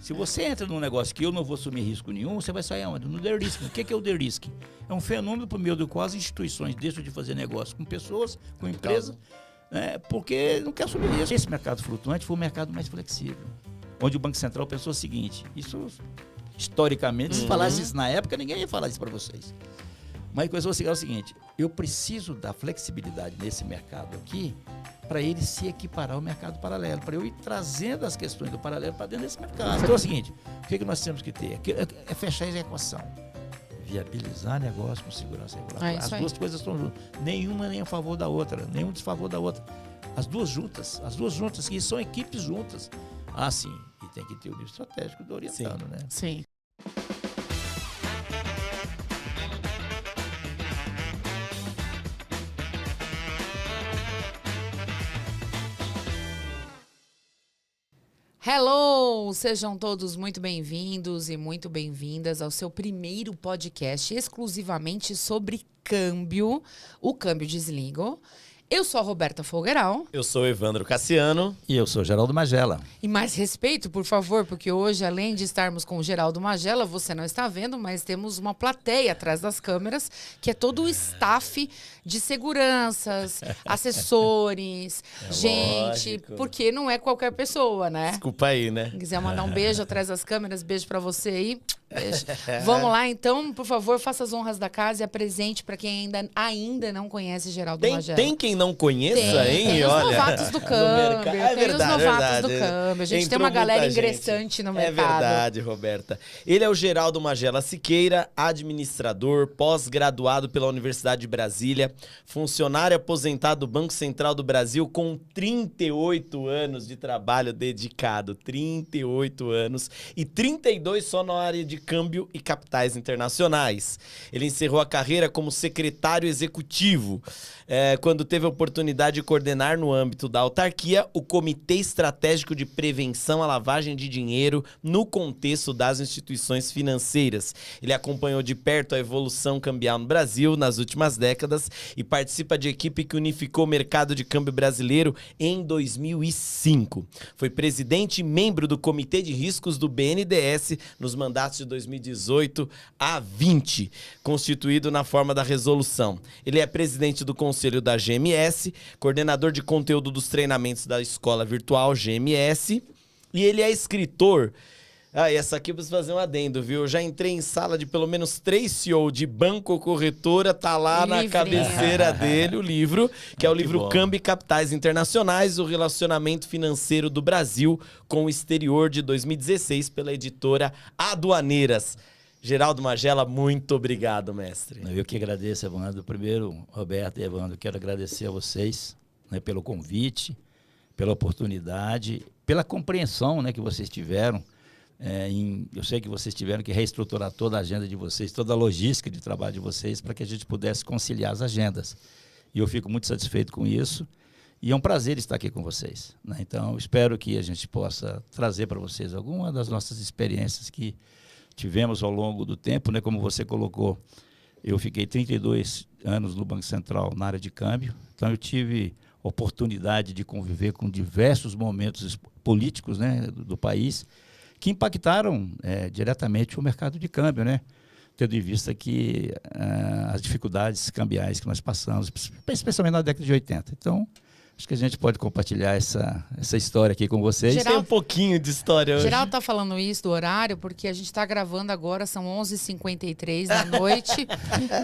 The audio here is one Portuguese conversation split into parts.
Se você entra num negócio que eu não vou assumir risco nenhum, você vai sair onde? No de-risking. O que é o de-risking? É um fenômeno por meio do qual as instituições deixam de fazer negócio com pessoas, com empresas, porque não quer assumir risco. Esse mercado flutuante foi o mercado mais flexível, onde o Banco Central pensou o seguinte, isso historicamente, se falasse isso na época, ninguém ia falar isso para vocês. Mas começou a o seguinte, eu preciso da flexibilidade nesse mercado aqui para ele se equiparar ao mercado paralelo, para eu ir trazendo as questões do paralelo para dentro desse mercado. Então é o seguinte, o que nós temos que ter? É fechar a equação. Viabilizar negócio com segurança regulatória. As duas coisas estão juntas. Nenhuma nem a favor da outra, nenhum desfavor da outra. As duas juntas, que são equipes juntas. Ah, sim, e tem que ter o livro estratégico do orientando, né? Sim. Hello! Sejam todos muito bem-vindos e muito bem-vindas ao seu primeiro podcast exclusivamente sobre câmbio, o Câmbio Desligo. Eu sou a Roberta Folgueral. Eu sou o Evandro Cassiano. E eu sou o Geraldo Magela. E mais respeito, por favor, porque hoje, além de estarmos com o Geraldo Magela, você não está vendo, mas temos uma plateia atrás das câmeras, que é todo o staff de seguranças, assessores, gente, lógico. porque não é qualquer pessoa, né? Desculpa aí, né? Se quiser mandar um beijo atrás das câmeras, beijo pra você aí. Beijo. Vamos lá, então, por favor, faça as honras da casa e apresente para quem ainda não conhece Geraldo Magela. Tem quem não conheça, hein? Tem os Olha, novatos do câmbio, tem os novatos do câmbio. A gente tem uma galera ingressante no mercado. É verdade, Roberta. Ele é o Geraldo Magela Siqueira, administrador, pós-graduado pela Universidade de Brasília, funcionário aposentado do Banco Central do Brasil com 38 anos de trabalho dedicado. 38 anos e 32 só na área de câmbio e capitais internacionais. Ele encerrou a carreira como secretário executivo, quando teve a oportunidade de coordenar no âmbito da autarquia o Comitê Estratégico de Prevenção à Lavagem de Dinheiro no contexto das instituições financeiras. Ele acompanhou de perto a evolução cambial no Brasil nas últimas décadas e participa de equipe que unificou o mercado de câmbio brasileiro em 2005. Foi presidente e membro do Comitê de Riscos do BNDES nos mandatos de 2018 a 20, constituído na forma da resolução. Ele é presidente do Conselho da GMS, coordenador de conteúdo dos treinamentos da Escola Virtual GMS, e ele é escritor. E essa aqui eu preciso fazer um adendo, viu? Eu já entrei em sala de pelo menos 3 CEO de banco ou corretora, tá lá na cabeceira dele o livro, que é o livro Câmbio e Capitais Internacionais, o Relacionamento Financeiro do Brasil com o Exterior, de 2016, pela editora Aduaneiras. Geraldo Magela, muito obrigado, mestre. Eu que agradeço, Evandro. Primeiro, Roberto e Evandro, quero agradecer a vocês, né, pelo convite, pela oportunidade, pela compreensão, né, que vocês tiveram. Eu sei que vocês tiveram que reestruturar toda a agenda de vocês, toda a logística de trabalho de vocês, para que a gente pudesse conciliar as agendas. E eu fico muito satisfeito com isso. E é um prazer estar aqui com vocês, né? Então, espero que a gente possa trazer para vocês alguma das nossas experiências que tivemos ao longo do tempo, né? Como você colocou, eu fiquei 32 anos no Banco Central na área de câmbio, então eu tive oportunidade de conviver com diversos momentos políticos, né, do país, que impactaram diretamente o mercado de câmbio, né? Tendo em vista que as dificuldades cambiais que nós passamos, especialmente na década de 80. Então, acho que a gente pode compartilhar essa história aqui com vocês. Tem um pouquinho de história hoje. Geraldo tá falando isso do horário, porque a gente está gravando agora, são 11h53 da noite,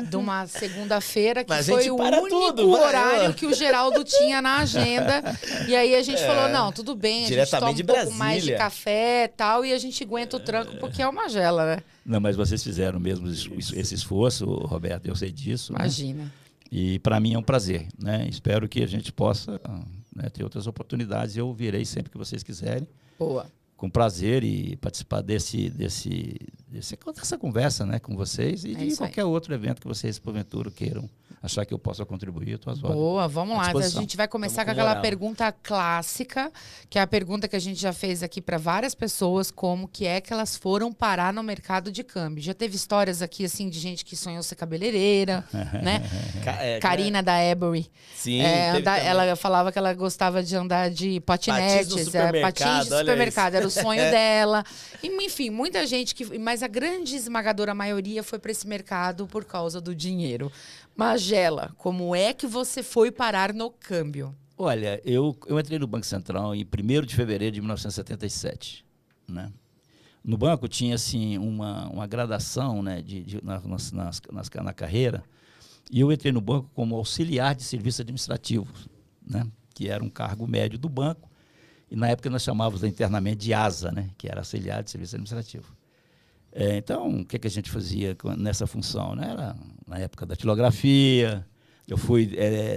de uma segunda-feira, que foi o único horário que o Geraldo tinha na agenda. E aí a gente falou, não, tudo bem, a gente toma um pouco mais de café e tal, e a gente aguenta o tranco, porque é uma Magela, né? Não, mas vocês fizeram mesmo esse esforço, Roberto, eu sei disso. Imagina. Né? E para mim é um prazer, né? Espero que a gente possa, né, ter outras oportunidades. Eu virei sempre que vocês quiserem. Boa. Com prazer e participar desse essa conversa, né, com vocês e de qualquer outro evento que vocês, porventura, queiram achar que eu possa contribuir. Boa, vamos lá. A gente vai começar com aquela pergunta clássica, que é a pergunta que a gente já fez aqui para várias pessoas, como que é que elas foram parar no mercado de câmbio. Já teve histórias aqui, assim, de gente que sonhou ser cabeleireira, né? Karina da Ebury. Sim, ela falava que ela gostava de andar de patinetes, patins de supermercado, era o sonho dela. E, enfim, muita gente mas a grande esmagadora maioria foi para esse mercado por causa do dinheiro. Magela, como é que você foi parar no câmbio? Olha, eu entrei no Banco Central em 1º de fevereiro de 1977, né? No banco tinha, assim, uma gradação, né, na carreira, e eu entrei no banco como auxiliar de serviço administrativo, né, que era um cargo médio do banco, e na época nós chamávamos internamente de ASA, né, que era auxiliar de serviço administrativo. Então, o que a gente fazia nessa função? Né? Era na época da datilografia, eu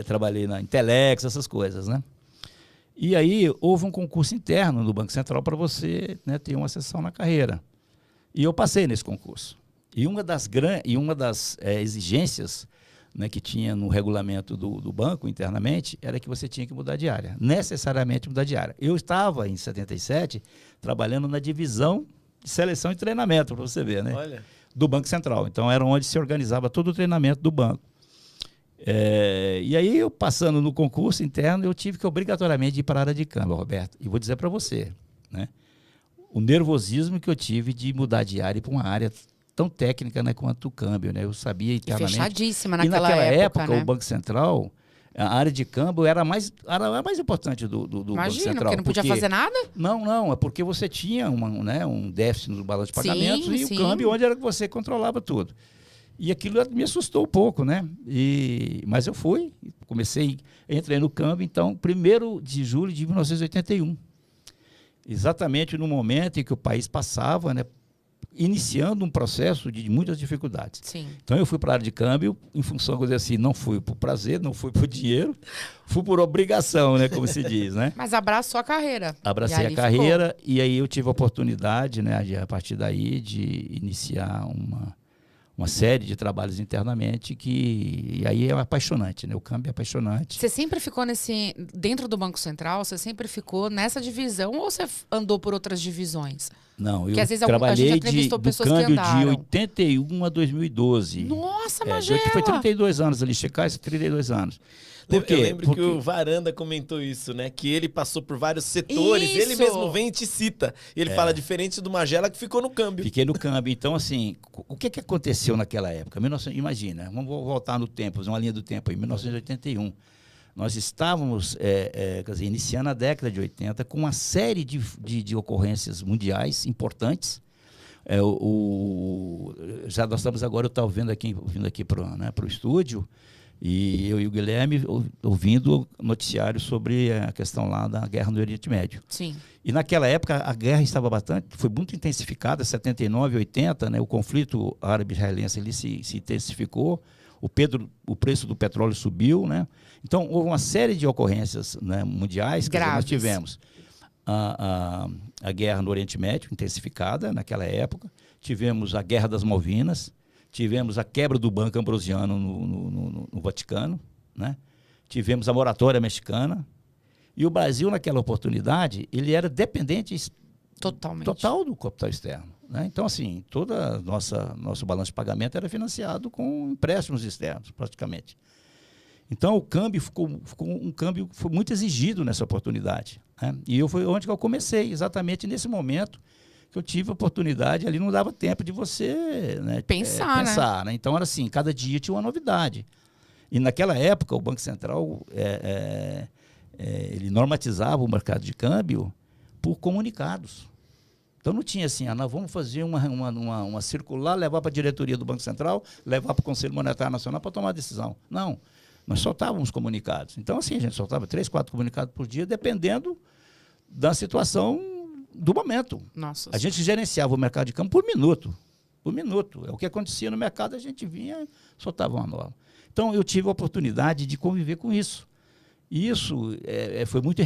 trabalhei na Intelex, essas coisas, né? E aí houve um concurso interno no Banco Central para você, né, ter uma ascensão na carreira. E eu passei nesse concurso. E uma das exigências, né, que tinha no regulamento do banco internamente era que você tinha que mudar de área, necessariamente mudar de área. Eu estava, em 77, trabalhando na divisão de seleção e treinamento, para você ver, né? Olha. Do Banco Central. Então, era onde se organizava todo o treinamento do banco. E aí, eu passando no concurso interno, eu tive que obrigatoriamente ir para a área de câmbio, Roberto. E vou dizer para você, né, o nervosismo que eu tive de mudar de área para uma área tão técnica, né, quanto o câmbio, né? Eu sabia internamente. E fechadíssima naquela época, né? O Banco Central, a área de câmbio era a mais importante do Banco Central. Porque não podia fazer nada? Não, é porque você tinha um déficit no balanço de pagamentos e o câmbio onde era que você controlava tudo. E aquilo me assustou um pouco, né? Mas eu entrei no câmbio, então, 1º de julho de 1981. Exatamente no momento em que o país passava, né, iniciando um processo de muitas dificuldades. Sim. Então, eu fui para a área de câmbio em função, vou dizer assim, não fui por prazer, não fui por dinheiro, fui por obrigação, né, como se diz, né? Mas abraçou a carreira. Abracei a carreira e aí eu tive a oportunidade, né, a partir daí, de iniciar uma série de trabalhos internamente e aí é apaixonante, né? O câmbio é apaixonante. Você sempre ficou dentro do Banco Central, você sempre ficou nessa divisão ou você andou por outras divisões? Não, eu às vezes trabalhei do câmbio de 81 a 2012. Nossa, Magela! Foi 32 anos ali, checar esses 32 anos. Por quê? Eu lembro que o Varanda comentou isso, né? Que ele passou por vários setores, isso. Ele mesmo vem e te cita. E ele fala diferente do Magela que ficou no câmbio. Fiquei no câmbio. Então, assim, o que aconteceu naquela época? Imagina, vamos voltar no tempo, fazer uma linha do tempo aí, 1981. Nós estávamos iniciando a década de 80 com uma série de ocorrências mundiais importantes. Já nós estamos agora, eu estava vindo aqui para o estúdio, e eu e o Guilherme ouvindo noticiários sobre a questão lá da guerra no Oriente Médio. Sim. E naquela época a guerra foi muito intensificada, 79, 80, né? O conflito árabe-israelense ali se intensificou, o preço do petróleo subiu, né? Então houve uma série de ocorrências, né, mundiais que nós tivemos. A guerra no Oriente Médio, intensificada naquela época, tivemos a Guerra das Malvinas, tivemos a quebra do Banco Ambrosiano no Vaticano, né? Tivemos a moratória mexicana. E o Brasil, naquela oportunidade, ele era dependente total do capital externo, né? Então, assim, todo nosso balanço de pagamento era financiado com empréstimos externos, praticamente. Então, o câmbio foi muito exigido nessa oportunidade, né? E foi onde que eu comecei, exatamente nesse momento que eu tive a oportunidade, ali não dava tempo de você, né, pensar, né? Então, era assim, cada dia tinha uma novidade. E naquela época, o Banco Central, ele normatizava o mercado de câmbio por comunicados. Então, não tinha assim, nós vamos fazer uma circular, levar para a diretoria do Banco Central, levar para o Conselho Monetário Nacional para tomar a decisão. Não, nós soltávamos comunicados. Então, assim, a gente soltava 3, 4 comunicados por dia, dependendo da situação do momento. Nossa. A gente gerenciava o mercado de câmbio por minuto. Por minuto. É o que acontecia no mercado, a gente vinha, soltava uma norma. Então, eu tive a oportunidade de conviver com isso. E isso foi muito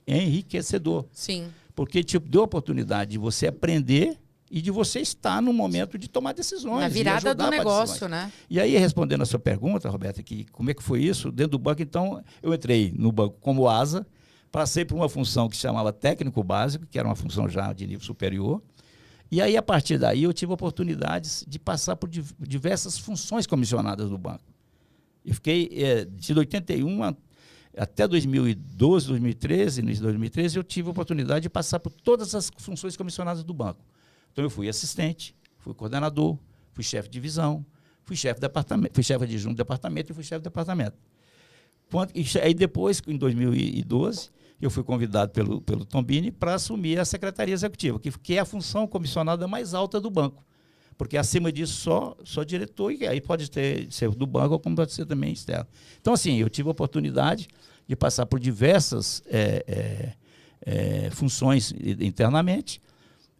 enriquecedor. Sim. Porque deu a oportunidade de você aprender e de você estar no momento de tomar decisões. Na virada do negócio, né? E aí, respondendo a sua pergunta, Roberta, que como é que foi isso? Dentro do banco, então, eu entrei no banco como asa, passei por uma função que se chamava técnico básico, que era uma função já de nível superior. E aí, a partir daí, eu tive oportunidades de passar por diversas funções comissionadas no banco. Eu fiquei, de 81 até 2012, 2013, início de 2013, eu tive a oportunidade de passar por todas as funções comissionadas do banco. Então, eu fui assistente, fui coordenador, fui chefe de divisão, fui chefe de departamento, fui chefe adjunto de departamento e fui chefe de departamento. Aí depois, em 2012, eu fui convidado pelo Tombini para assumir a secretaria executiva, que é a função comissionada mais alta do banco. Porque acima disso só diretor, e aí pode ser do banco, como pode ser também externo. Então, assim, eu tive a oportunidade de passar por diversas funções internamente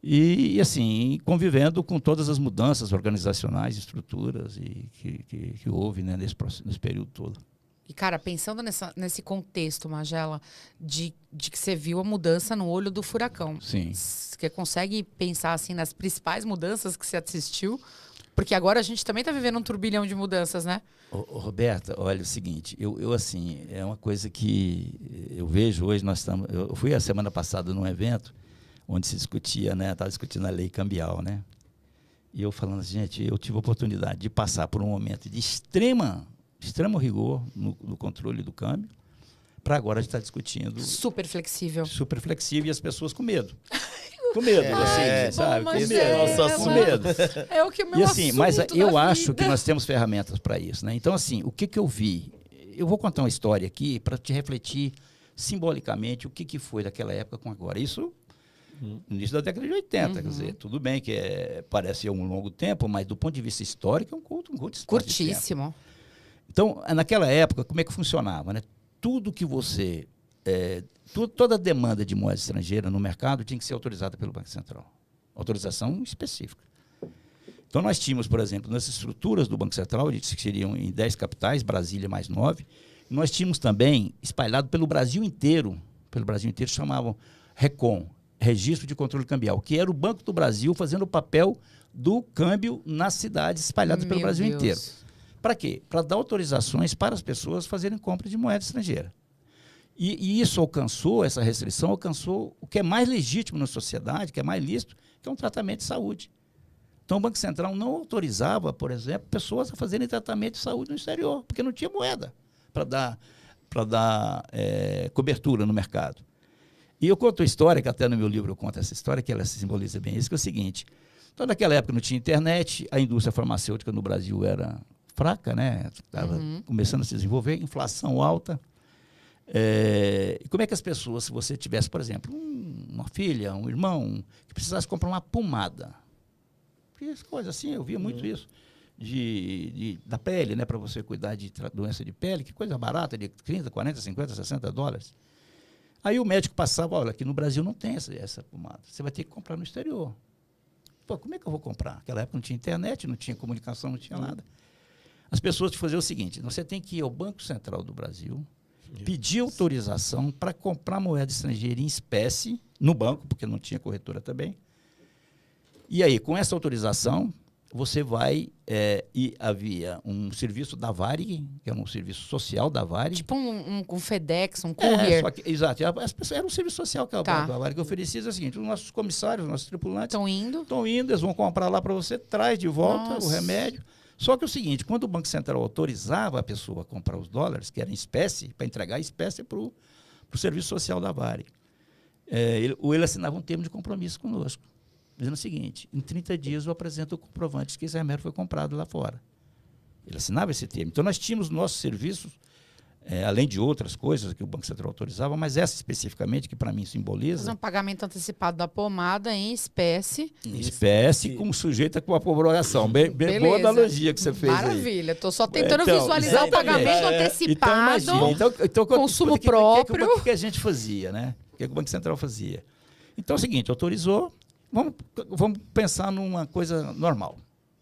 e, assim, convivendo com todas as mudanças organizacionais, estruturas que houve, né, nesse período todo. E, cara, pensando nesse contexto, Magela, de que você viu a mudança no olho do furacão. Sim. Você consegue pensar, assim, nas principais mudanças que você assistiu? Porque agora a gente também está vivendo um turbilhão de mudanças, né? Roberta, olha o seguinte, eu assim, é uma coisa que eu vejo hoje, eu fui a semana passada num evento onde se discutia, né, estava discutindo a lei cambial, né? E eu falando assim, gente, eu tive a oportunidade de passar por um momento de extremo rigor no controle do câmbio, para agora a gente estar discutindo... Super flexível. Super flexível e as pessoas com medo. Com medo, sabe? Com medo. É o que o meu e assim, mas eu acho vida. que nós temos ferramentas para isso, né? Então, assim, o que eu vi? Eu vou contar uma história aqui para te refletir simbolicamente o que foi daquela época com agora. Isso no início da década de 80, quer dizer, tudo bem que parece um longo tempo, mas do ponto de vista histórico é um curto curtíssimo. Então, naquela época, como é que funcionava, né? Tudo que você... toda demanda de moeda estrangeira no mercado tinha que ser autorizada pelo Banco Central. Autorização específica. Então, nós tínhamos, por exemplo, nas estruturas do Banco Central, que seriam em 10 capitais, Brasília mais 9, nós tínhamos também, espalhado pelo Brasil inteiro, chamavam RECOM, Registro de Controle Cambial, que era o Banco do Brasil fazendo o papel do câmbio nas cidades espalhadas pelo Brasil inteiro. Para quê? Para dar autorizações para as pessoas fazerem compra de moeda estrangeira. E isso essa restrição alcançou o que é mais legítimo na sociedade, que é mais lícito, que é um tratamento de saúde. Então, o Banco Central não autorizava, por exemplo, pessoas a fazerem tratamento de saúde no exterior, porque não tinha moeda para dar cobertura no mercado. E eu conto a história, que até no meu livro eu conto essa história, que ela simboliza bem isso, que é o seguinte. Então, naquela época não tinha internet, a indústria farmacêutica no Brasil era fraca, né? Estava começando a se desenvolver, inflação alta. E como é que as pessoas, se você tivesse, por exemplo, uma filha, um irmão, que precisasse comprar uma pomada, coisa assim, eu via muito isso, da pele, né, para você cuidar de doença de pele, que coisa barata, de 30, 40, 50, 60 dólares. Aí o médico passava, olha, aqui no Brasil não tem essa pomada, você vai ter que comprar no exterior. Pô, como é que eu vou comprar? Naquela época não tinha internet, não tinha comunicação, não tinha nada. As pessoas te faziam o seguinte, você tem que ir ao Banco Central do Brasil, pedir autorização para comprar moeda estrangeira em espécie, no banco, porque não tinha corretora também. E aí, com essa autorização, você vai e havia um serviço da Varig, que era um serviço social da Varig. Tipo um FedEx, um courier. Exato. Era um serviço social que a Varig oferecia. É o seguinte, os nossos comissários, os nossos tripulantes... Estão indo, eles vão comprar lá para você, traz de volta o remédio. Só que é o seguinte, quando o Banco Central autorizava a pessoa a comprar os dólares, que era em espécie, para entregar a espécie para o serviço social da Varig, ele assinava um termo de compromisso conosco, dizendo o seguinte, em 30 dias eu apresento o comprovante que esse remédio foi comprado lá fora. Ele assinava esse termo. Então, nós tínhamos nossos serviços, além de outras coisas que o Banco Central autorizava, mas essa especificamente, que para mim simboliza... Fazer um pagamento antecipado da pomada em espécie. Em espécie, sujeita com a prorrogação. Bem boa analogia que você fez. Maravilha. Estou só tentando visualizar o pagamento antecipado, então, consumo próprio. O que a gente fazia, né? O que o Banco Central fazia? Então é o seguinte, autorizou, vamos pensar numa coisa normal.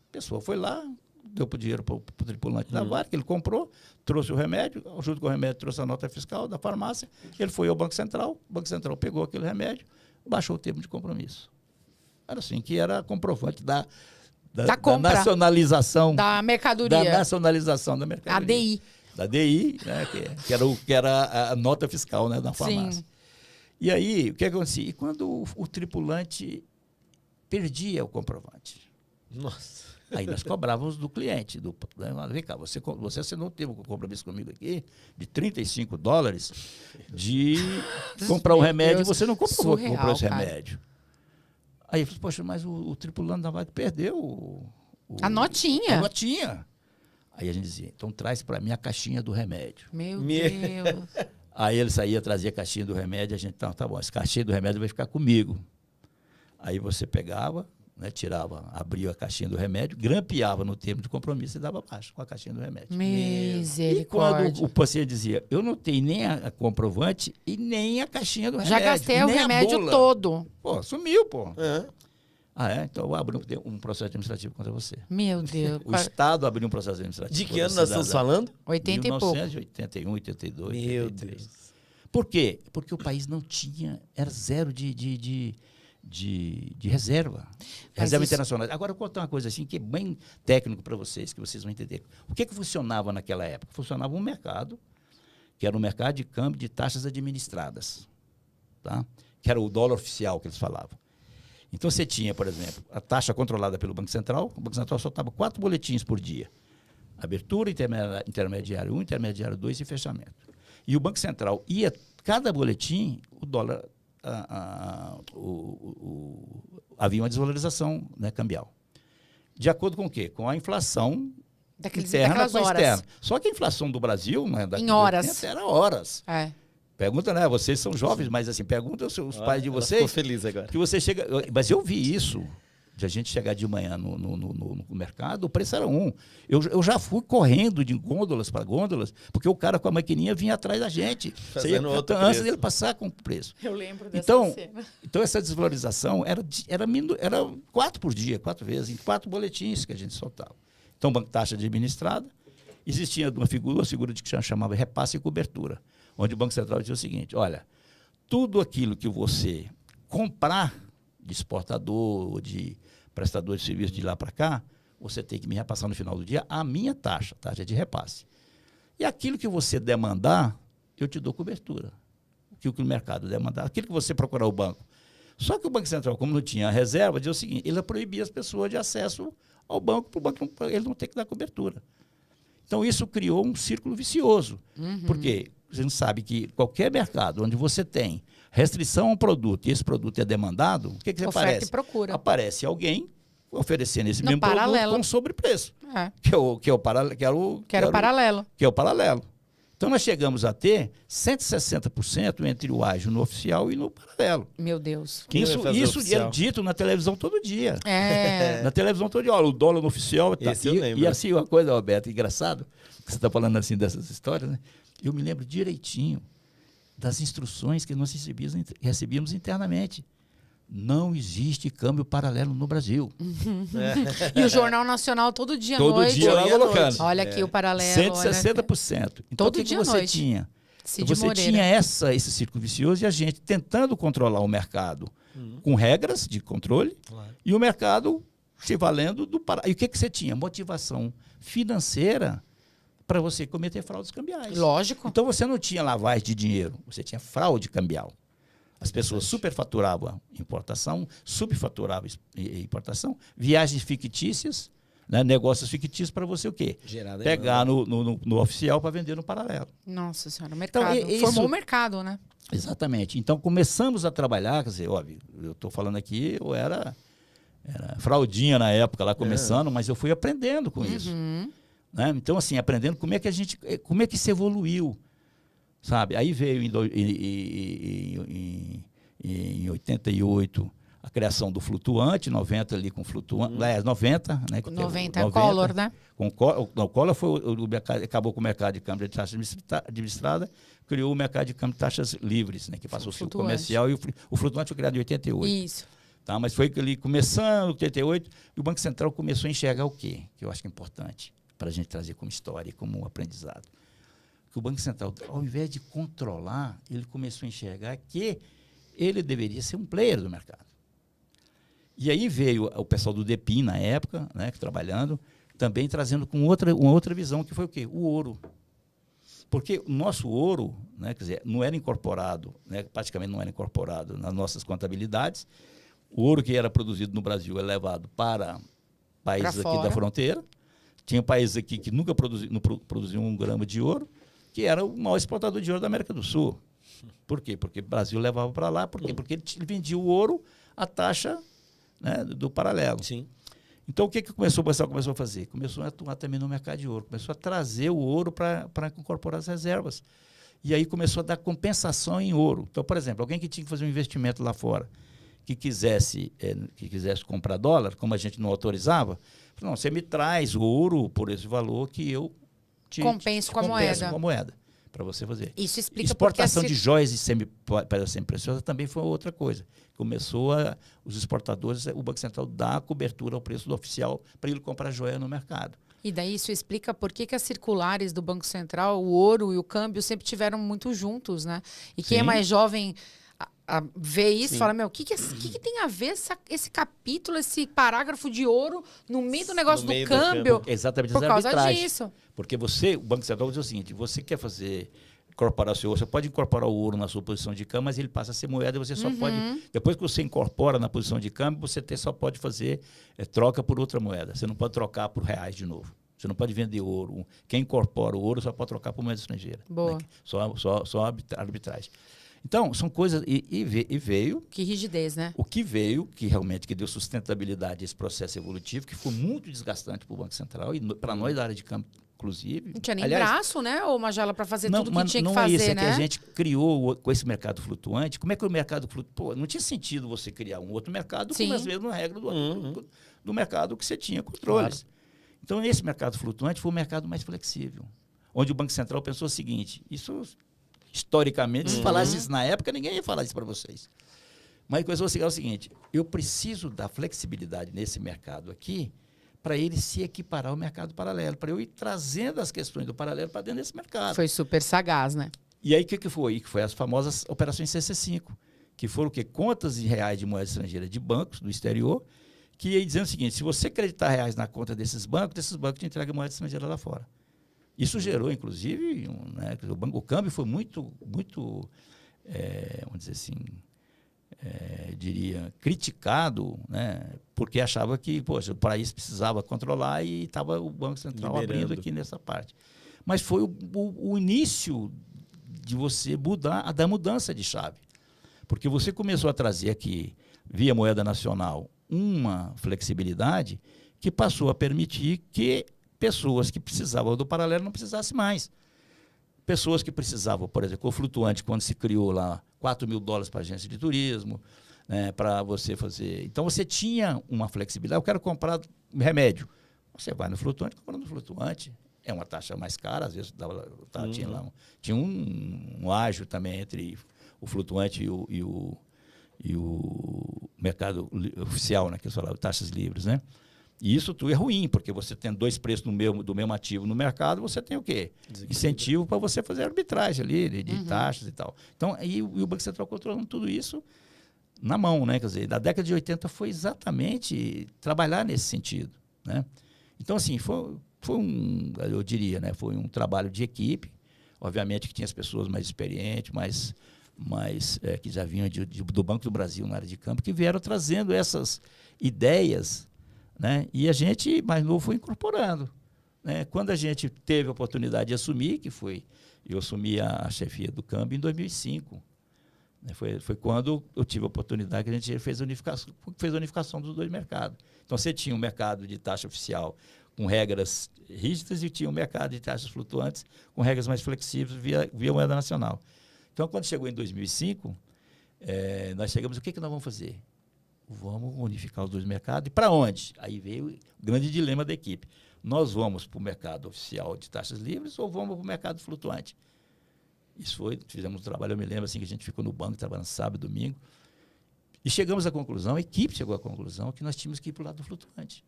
A pessoa foi lá, deu o dinheiro para o tripulante da Varig, que ele comprou, trouxe o remédio, junto com o remédio trouxe a nota fiscal da farmácia, ele foi ao Banco Central, o Banco Central pegou aquele remédio, baixou o termo de compromisso. Era assim que era comprovante da compra, nacionalização. Da mercadoria. Da nacionalização da mercadoria. ADI. Da DI, né, que era a nota fiscal, né, da farmácia. Sim. E aí, o que acontecia? E quando o tripulante perdia o comprovante? Nossa. Aí nós cobrávamos do cliente. Vem cá, você assinou um compromisso comigo aqui de $35 de comprar um remédio e você não comprou esse remédio. Aí eu falei, poxa, mas o tripulante da vaga perdeu a notinha. A notinha. Aí a gente dizia, então traz para mim a caixinha do remédio. Meu Deus. Aí ele saía, trazia a caixinha do remédio, a gente, tá bom, essa caixinha do remédio vai ficar comigo. Aí você pegava, né, tirava, abria a caixinha do remédio, grampeava no termo de compromisso e dava baixa com a caixinha do remédio. Misericórdia. E quando o paciente dizia, eu não tenho nem a comprovante e nem a caixinha do remédio. Já gastei o remédio todo. Pô, sumiu, pô. É. Então eu abro um processo administrativo contra você. Meu Deus. O Estado abriu um processo administrativo. De que ano nós estamos falando? 80 e pouco. 1981, 82, Meu 83. Deus. Por quê? Porque o país não tinha, era zero de reserva. Reserva internacional. Agora, eu vou contar uma coisa assim que é bem técnico para vocês, que vocês vão entender. O que funcionava naquela época? Funcionava um mercado, que era um mercado de câmbio de taxas administradas, tá? Que era o dólar oficial que eles falavam. Então, você tinha, por exemplo, a taxa controlada pelo Banco Central. O Banco Central soltava 4 boletins por dia. Abertura, intermediário 1, intermediário 2 e fechamento. E o Banco Central ia, cada boletim, o dólar, havia uma desvalorização, né, cambial. De acordo com o quê? Com a inflação interna com a externa. Só que a inflação do Brasil, né, em horas. Era horas. É. Pergunta, né? Vocês são jovens, mas assim, pergunta os pais de vocês. Ficou feliz agora. Que você chega. Mas eu vi isso. De a gente chegar de manhã no mercado, o preço era 1. Eu já fui correndo de gôndolas para gôndolas, porque o cara com a maquininha vinha atrás da gente. Fazendo outro antes preço. dele passar com o preço. Eu lembro dessa cena. Então, essa desvalorização era 4 por dia, 4 vezes, em 4 boletins que a gente soltava. Então, taxa administrada. Existia uma figura que chamava repasse e cobertura, onde o Banco Central dizia o seguinte, olha, tudo aquilo que você comprar de exportador, de prestador de serviço de lá para cá, você tem que me repassar no final do dia a minha taxa de repasse. E aquilo que você demandar, eu te dou cobertura. Aquilo que o mercado demandar, aquilo que você procurar o banco. Só que o Banco Central, como não tinha reserva, dizia o seguinte, ele proibia as pessoas de acesso ao banco, para o banco ele não ter que dar cobertura. Então, isso criou um círculo vicioso. Porque a gente sabe que qualquer mercado onde você tem restrição a um produto e esse produto é demandado, o que aparece? E procura. Aparece alguém oferecendo esse mesmo paralelo. produto com sobrepreço. É. Que é o paralelo. Que é o paralelo. Então, nós chegamos a ter 160% entre o ágil no oficial e no paralelo. Meu Deus. Isso era dito na televisão todo dia. É. Na televisão todo dia. Olha, o dólar no oficial. Esse eu lembro. E assim, uma coisa, Roberto, engraçado, que você está falando assim dessas histórias, né? Eu me lembro direitinho das instruções que nós recebíamos internamente. Não existe câmbio paralelo no Brasil. E o Jornal Nacional todo dia à todo noite. Dia lá colocando. Olha aqui o paralelo. 160%. Então, todo o que dia à você noite. tinha? Cid Você Moreira. tinha esse círculo vicioso e a gente tentando controlar o mercado com regras de controle e o mercado se valendo do paralelo. E o que você tinha? Motivação financeira para você cometer fraudes cambiais. Lógico. Então, você não tinha lavagem de dinheiro, você tinha fraude cambial. As pessoas superfaturavam importação, subfaturavam importação, viagens fictícias, né, negócios fictícios para você o quê? Pegar no oficial para vender no paralelo. Nossa Senhora, mercado. Então, Formou o mercado, né? Exatamente. Então, começamos a trabalhar, quer dizer, óbvio, eu estou falando aqui, eu era fraudinha na época, lá começando, mas eu fui aprendendo com isso. Né? Então, assim, aprendendo como é que se evoluiu. Sabe? Aí veio em 88 a criação do flutuante, 90 ali com flutuante, 90, né? 90 Collor, né? O Collor acabou com o mercado de câmbio de taxa administrada, criou o mercado de câmbio de taxas livres, né? Que passou o ciclo comercial e o flutuante foi criado em 88. Isso. Tá? Mas foi ali começando em 88 e o Banco Central começou a enxergar o quê? Que eu acho que é importante para a gente trazer como história e como aprendizado. Que o Banco Central, ao invés de controlar, ele começou a enxergar que ele deveria ser um player do mercado. E aí veio o pessoal do DEPIN, na época, né, trabalhando, também trazendo com uma outra visão, que foi o quê? O ouro. Porque o nosso ouro, né, quer dizer, não era incorporado, né, praticamente não era incorporado nas nossas contabilidades. O ouro que era produzido no Brasil é levado para países aqui da fronteira. Tinha países aqui que nunca produziam 1 grama de ouro, que era o maior exportador de ouro da América do Sul. Por quê? Porque o Brasil levava para lá. Por quê? Porque ele vendia o ouro à taxa, né, do paralelo. Sim. Então, o que o pessoal começou a fazer? Começou a atuar também no mercado de ouro. Começou a trazer o ouro para incorporar as reservas. E aí começou a dar compensação em ouro. Então, por exemplo, alguém que tinha que fazer um investimento lá fora, que quisesse comprar dólar, como a gente não autorizava, não, você me traz ouro por esse valor que eu compenso com a moeda para você fazer. Isso explica exportação de joias e pedras semi-preciosas também foi outra coisa. Começou os exportadores, o Banco Central dá a cobertura ao preço do oficial para ele comprar joia no mercado. E daí isso explica por que as circulares do Banco Central, o ouro e o câmbio sempre tiveram muito juntos, né? E quem é mais jovem vê isso e fala, meu, o que tem a ver esse capítulo, esse parágrafo de ouro no meio do negócio do câmbio? Exatamente, por causa disso. Porque o Banco Central diz o seguinte, você quer incorporar o seu ouro, você pode incorporar o ouro na sua posição de câmbio, mas ele passa a ser moeda e você só pode, depois que você incorpora na posição de câmbio, você só pode fazer troca por outra moeda. Você não pode trocar por reais de novo. Você não pode vender ouro. Quem incorpora o ouro só pode trocar por moeda estrangeira. Boa. Né? Só arbitragem. Então, são coisas... E veio... Que rigidez, né? O que veio, que realmente deu sustentabilidade a esse processo evolutivo, que foi muito desgastante para o Banco Central e para nós da área de câmbio, inclusive. Não tinha nem braço, né, ô Magela, para fazer tudo que tinha que fazer, né? Não é isso, é que a gente criou com esse mercado flutuante. Como é que o mercado flutuante... Não tinha sentido você criar um outro mercado com as mesmas regras do mercado que você tinha controles. Claro. Então, esse mercado flutuante foi um mercado mais flexível, onde o Banco Central pensou o seguinte, isso... Historicamente, se falasse isso na época, ninguém ia falar isso para vocês. Mas começou a chegar o seguinte, eu preciso da flexibilidade nesse mercado aqui para ele se equiparar ao mercado paralelo, para eu ir trazendo as questões do paralelo para dentro desse mercado. Foi super sagaz, né? E aí, o que foi? Que foi as famosas operações CC5, que foram o quê? Contas em reais de moeda estrangeira de bancos do exterior, que ia dizendo o seguinte, se você acreditar reais na conta desses bancos te entregam moeda estrangeira lá fora. Isso gerou, inclusive, né, o câmbio foi muito, vamos dizer assim, diria, criticado, né, porque achava que, poxa, o país precisava controlar e estava o Banco Central abrindo aqui nessa parte. Mas foi o início de você da mudança de chave. Porque você começou a trazer aqui, via moeda nacional, uma flexibilidade que passou a permitir que pessoas que precisavam do paralelo não precisassem mais. Pessoas que precisavam, por exemplo, o flutuante, quando se criou lá $4.000 para a agência de turismo, né, para você fazer... Então, você tinha uma flexibilidade. Eu quero comprar remédio. Você vai no flutuante, compra no flutuante. É uma taxa mais cara, às vezes tinha um ágio também entre o flutuante e o mercado oficial, né, que eu falava, taxas livres, né? E isso tudo é ruim, porque você tem dois preços do mesmo ativo no mercado, você tem o quê? Incentivo para você fazer arbitragem ali, de taxas e tal. Então, e o Banco Central controlando tudo isso na mão, né? Quer dizer, da década de 80 foi exatamente trabalhar nesse sentido, né? Então, assim, foi eu diria, né? Foi um trabalho de equipe. Obviamente que tinha as pessoas mais experientes, que já vinham do Banco do Brasil na área de campo, que vieram trazendo essas ideias, né? E a gente, mais novo, foi incorporando, né? Quando a gente teve a oportunidade de assumir, eu assumi a chefia do câmbio em 2005. Né? Foi quando eu tive a oportunidade que a gente fez a unificação dos dois mercados. Então, você tinha um mercado de taxa oficial com regras rígidas e tinha um mercado de taxas flutuantes com regras mais flexíveis via moeda nacional. Então, quando chegou em 2005, nós chegamos, o que nós vamos fazer? Vamos unificar os dois mercados. E para onde? Aí veio o grande dilema da equipe. Nós vamos para o mercado oficial de taxas livres ou vamos para o mercado flutuante? Fizemos um trabalho, eu me lembro assim, que a gente ficou no banco trabalhando sábado e domingo. E chegamos à conclusão, a equipe chegou à conclusão que nós tínhamos que ir para o lado do flutuante.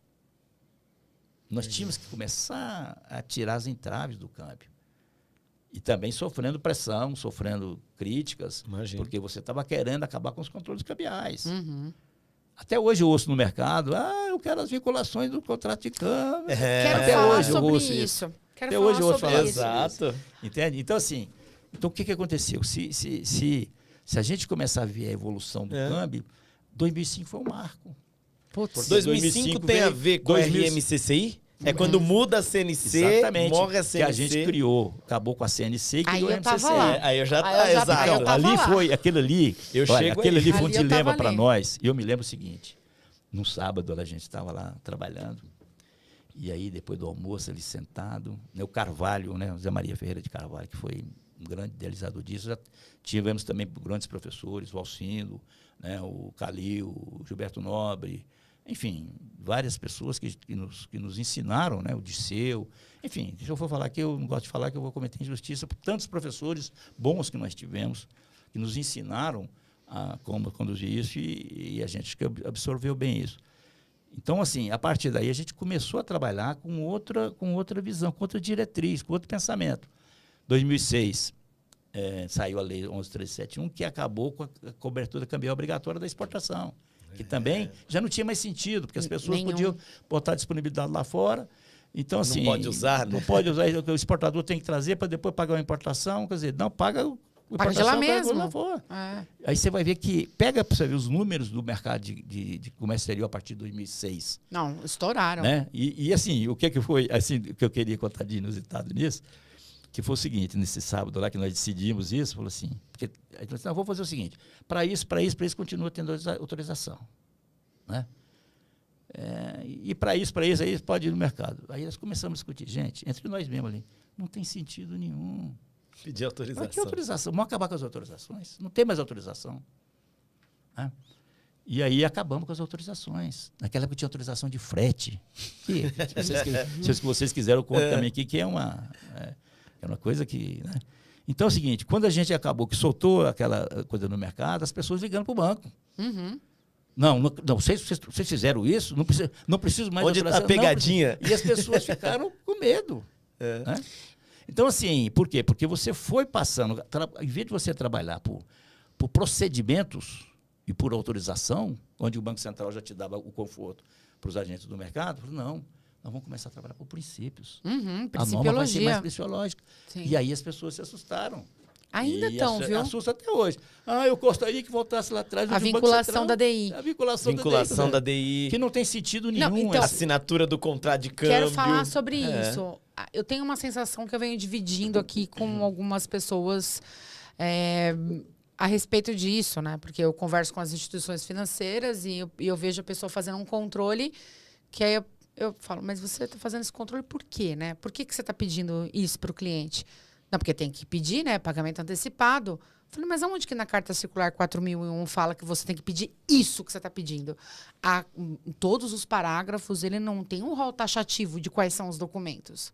Nós tínhamos que começar a tirar as entraves do câmbio. E também sofrendo pressão, sofrendo críticas, porque você estava querendo acabar com os controles cambiais. Até hoje eu ouço no mercado, eu quero as vinculações do contrato de câmbio. Quero falar sobre isso. Quero falar sobre isso. Exato. Entende? Então, assim, o que aconteceu? Se a gente começar a ver a evolução do câmbio, 2005 foi um marco. Putz, 2005 tem a ver com a RMCCI? É quando muda a CNC, exatamente, morre a CNC. Que a gente criou, acabou com a CNC e criou a MCC. Aí eu já tava, exato. Então, ali foi, aquilo ali, aquele ali foi um dilema para nós. E eu me lembro o seguinte, num sábado a gente estava lá trabalhando, e aí depois do almoço ali sentado, o Carvalho, né, o Zé Maria Ferreira de Carvalho, que foi um grande idealizador disso, já tivemos também grandes professores, o Alcindo, né, o Calil, o Gilberto Nobre, enfim, várias pessoas que nos ensinaram, né, o Disseu, enfim, se eu for falar aqui, eu não gosto de falar que eu vou cometer injustiça por tantos professores bons que nós tivemos, que nos ensinaram a como conduzir isso e a gente absorveu bem isso. Então, assim, a partir daí a gente começou a trabalhar com outra visão, com outra diretriz, com outro pensamento. 2006, saiu a Lei 11.371, que acabou com a cobertura cambial obrigatória da exportação, que também já não tinha mais sentido, porque as pessoas podiam botar disponibilidade lá fora. Então, assim, não pode usar, né? Não pode usar, o exportador tem que trazer para depois pagar a importação, quer dizer, não, paga de lá mesmo. Aí você vai ver que, pega para você ver os números do mercado de comércio exterior a partir de 2006. Não, estouraram. Né? E assim, o que foi, assim, o que eu queria contar de inusitado nisso, que foi o seguinte, nesse sábado lá que nós decidimos isso, falou assim, porque a gente falou assim, vou fazer o seguinte, para isso continua tendo autorização. Né? E para isso, aí pode ir no mercado. Aí nós começamos a discutir, gente, entre nós mesmos ali, não tem sentido nenhum. Pedir autorização. Que autorização? Vamos acabar com as autorizações. Não tem mais autorização. Né? E aí acabamos com as autorizações. Naquela época tinha autorização de frete. Se vocês quiserem, eu conto também aqui, que é uma coisa que... Né? Então é o seguinte, quando a gente acabou, que soltou aquela coisa no mercado, as pessoas ligando para o banco. Uhum. Não, vocês fizeram isso, não preciso mais de autorização. Onde está a pegadinha? E as pessoas ficaram com medo. Né? Então, assim, por quê? Porque você foi passando, em vez de você trabalhar por procedimentos e por autorização, onde o Banco Central já te dava o conforto para os agentes do mercado, não, nós vamos começar a trabalhar por princípios. Principiologia. A norma vai ser mais principiológica. Sim. E aí as pessoas se assustaram. Ainda estão, viu? Assusta até hoje. Eu gostaria que voltasse lá atrás. A vinculação da DI. A vinculação da DI. Que não tem sentido nenhum. Não, então, assinatura do contrato de câmbio. Quero falar sobre isso. Eu tenho uma sensação que eu venho dividindo aqui com algumas pessoas a respeito disso, né? Porque eu converso com as instituições financeiras e eu vejo a pessoa fazendo um controle que aí eu falo, mas você está fazendo esse controle por quê, né? Por que você está pedindo isso para o cliente? Não, porque tem que pedir, né? Pagamento antecipado. Falei, mas aonde que na Carta Circular 4001 fala que você tem que pedir isso que você está pedindo? Em todos os parágrafos, ele não tem um rol taxativo de quais são os documentos.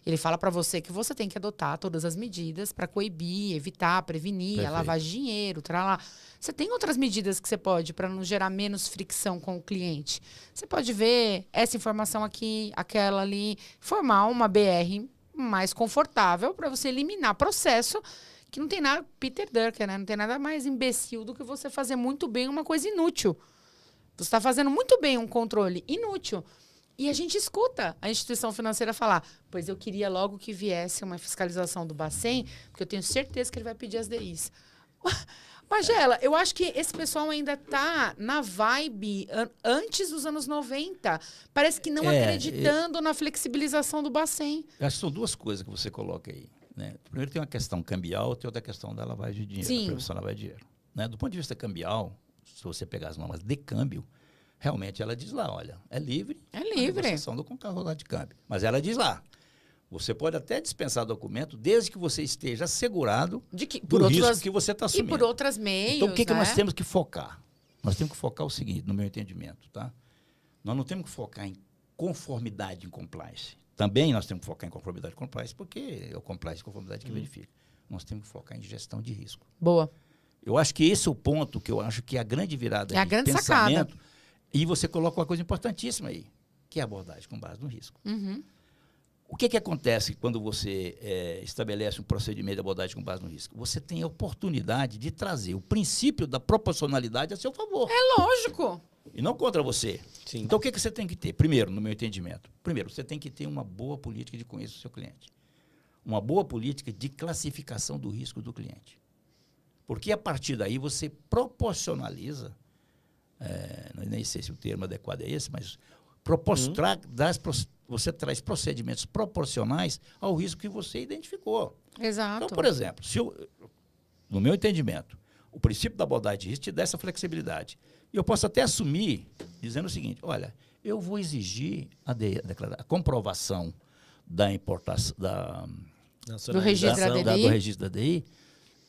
Ele fala para você que você tem que adotar todas as medidas para coibir, evitar, prevenir a lavagem de dinheiro, tralá. Você tem outras medidas que você pode para não gerar menos fricção com o cliente. Você pode ver essa informação aqui, aquela ali, formar uma BR mais confortável para você eliminar processo que não tem nada, Peter Drucker, né? Não tem nada mais imbecil do que você fazer muito bem uma coisa inútil. Você está fazendo muito bem um controle inútil. E a gente escuta a instituição financeira falar, pois eu queria logo que viesse uma fiscalização do Bacen, porque eu tenho certeza que ele vai pedir as DIs. Magela, eu acho que esse pessoal ainda está na vibe antes dos anos 90. Parece que não acreditando na flexibilização do Bacen. Eu acho que são duas coisas que você coloca aí. Né? Primeiro tem uma questão cambial, tem outra questão da lavagem de dinheiro, da prevenção da lavagem de dinheiro. Né? Do ponto de vista cambial, se você pegar as normas de câmbio, realmente ela diz lá, olha, é livre. É livre. A negociação do contrato de câmbio. Mas ela diz lá, você pode até dispensar documento desde que você esteja assegurado do risco que você está assumindo. E por outras meios, então, o que nós temos que focar? Nós temos que focar o seguinte, no meu entendimento, tá? Nós não temos que focar em conformidade em compliance. Também nós temos que focar em conformidade em compliance, porque é o compliance e conformidade que verifica. Nós temos que focar em gestão de risco. Boa. Eu acho que esse é o ponto que eu acho que é a grande virada de pensamento. Sacada. E você coloca uma coisa importantíssima aí, que é a abordagem com base no risco. Uhum. O que acontece quando você estabelece um procedimento de abordagem com base no risco? Você tem a oportunidade de trazer o princípio da proporcionalidade a seu favor. É lógico. e não contra você. Sim. Então, o que você tem que ter? Primeiro, no meu entendimento, você tem que ter uma boa política de conhecer o seu cliente. Uma boa política de classificação do risco do cliente. Porque, a partir daí, você proporcionaliza, nem sei se o termo adequado é esse, mas você traz procedimentos proporcionais ao risco que você identificou. Exato. Então, por exemplo, no meu entendimento, o princípio da abordagem de risco te dá essa flexibilidade. E eu posso até assumir, dizendo o seguinte, olha, eu vou exigir a comprovação da importação, do registro da DI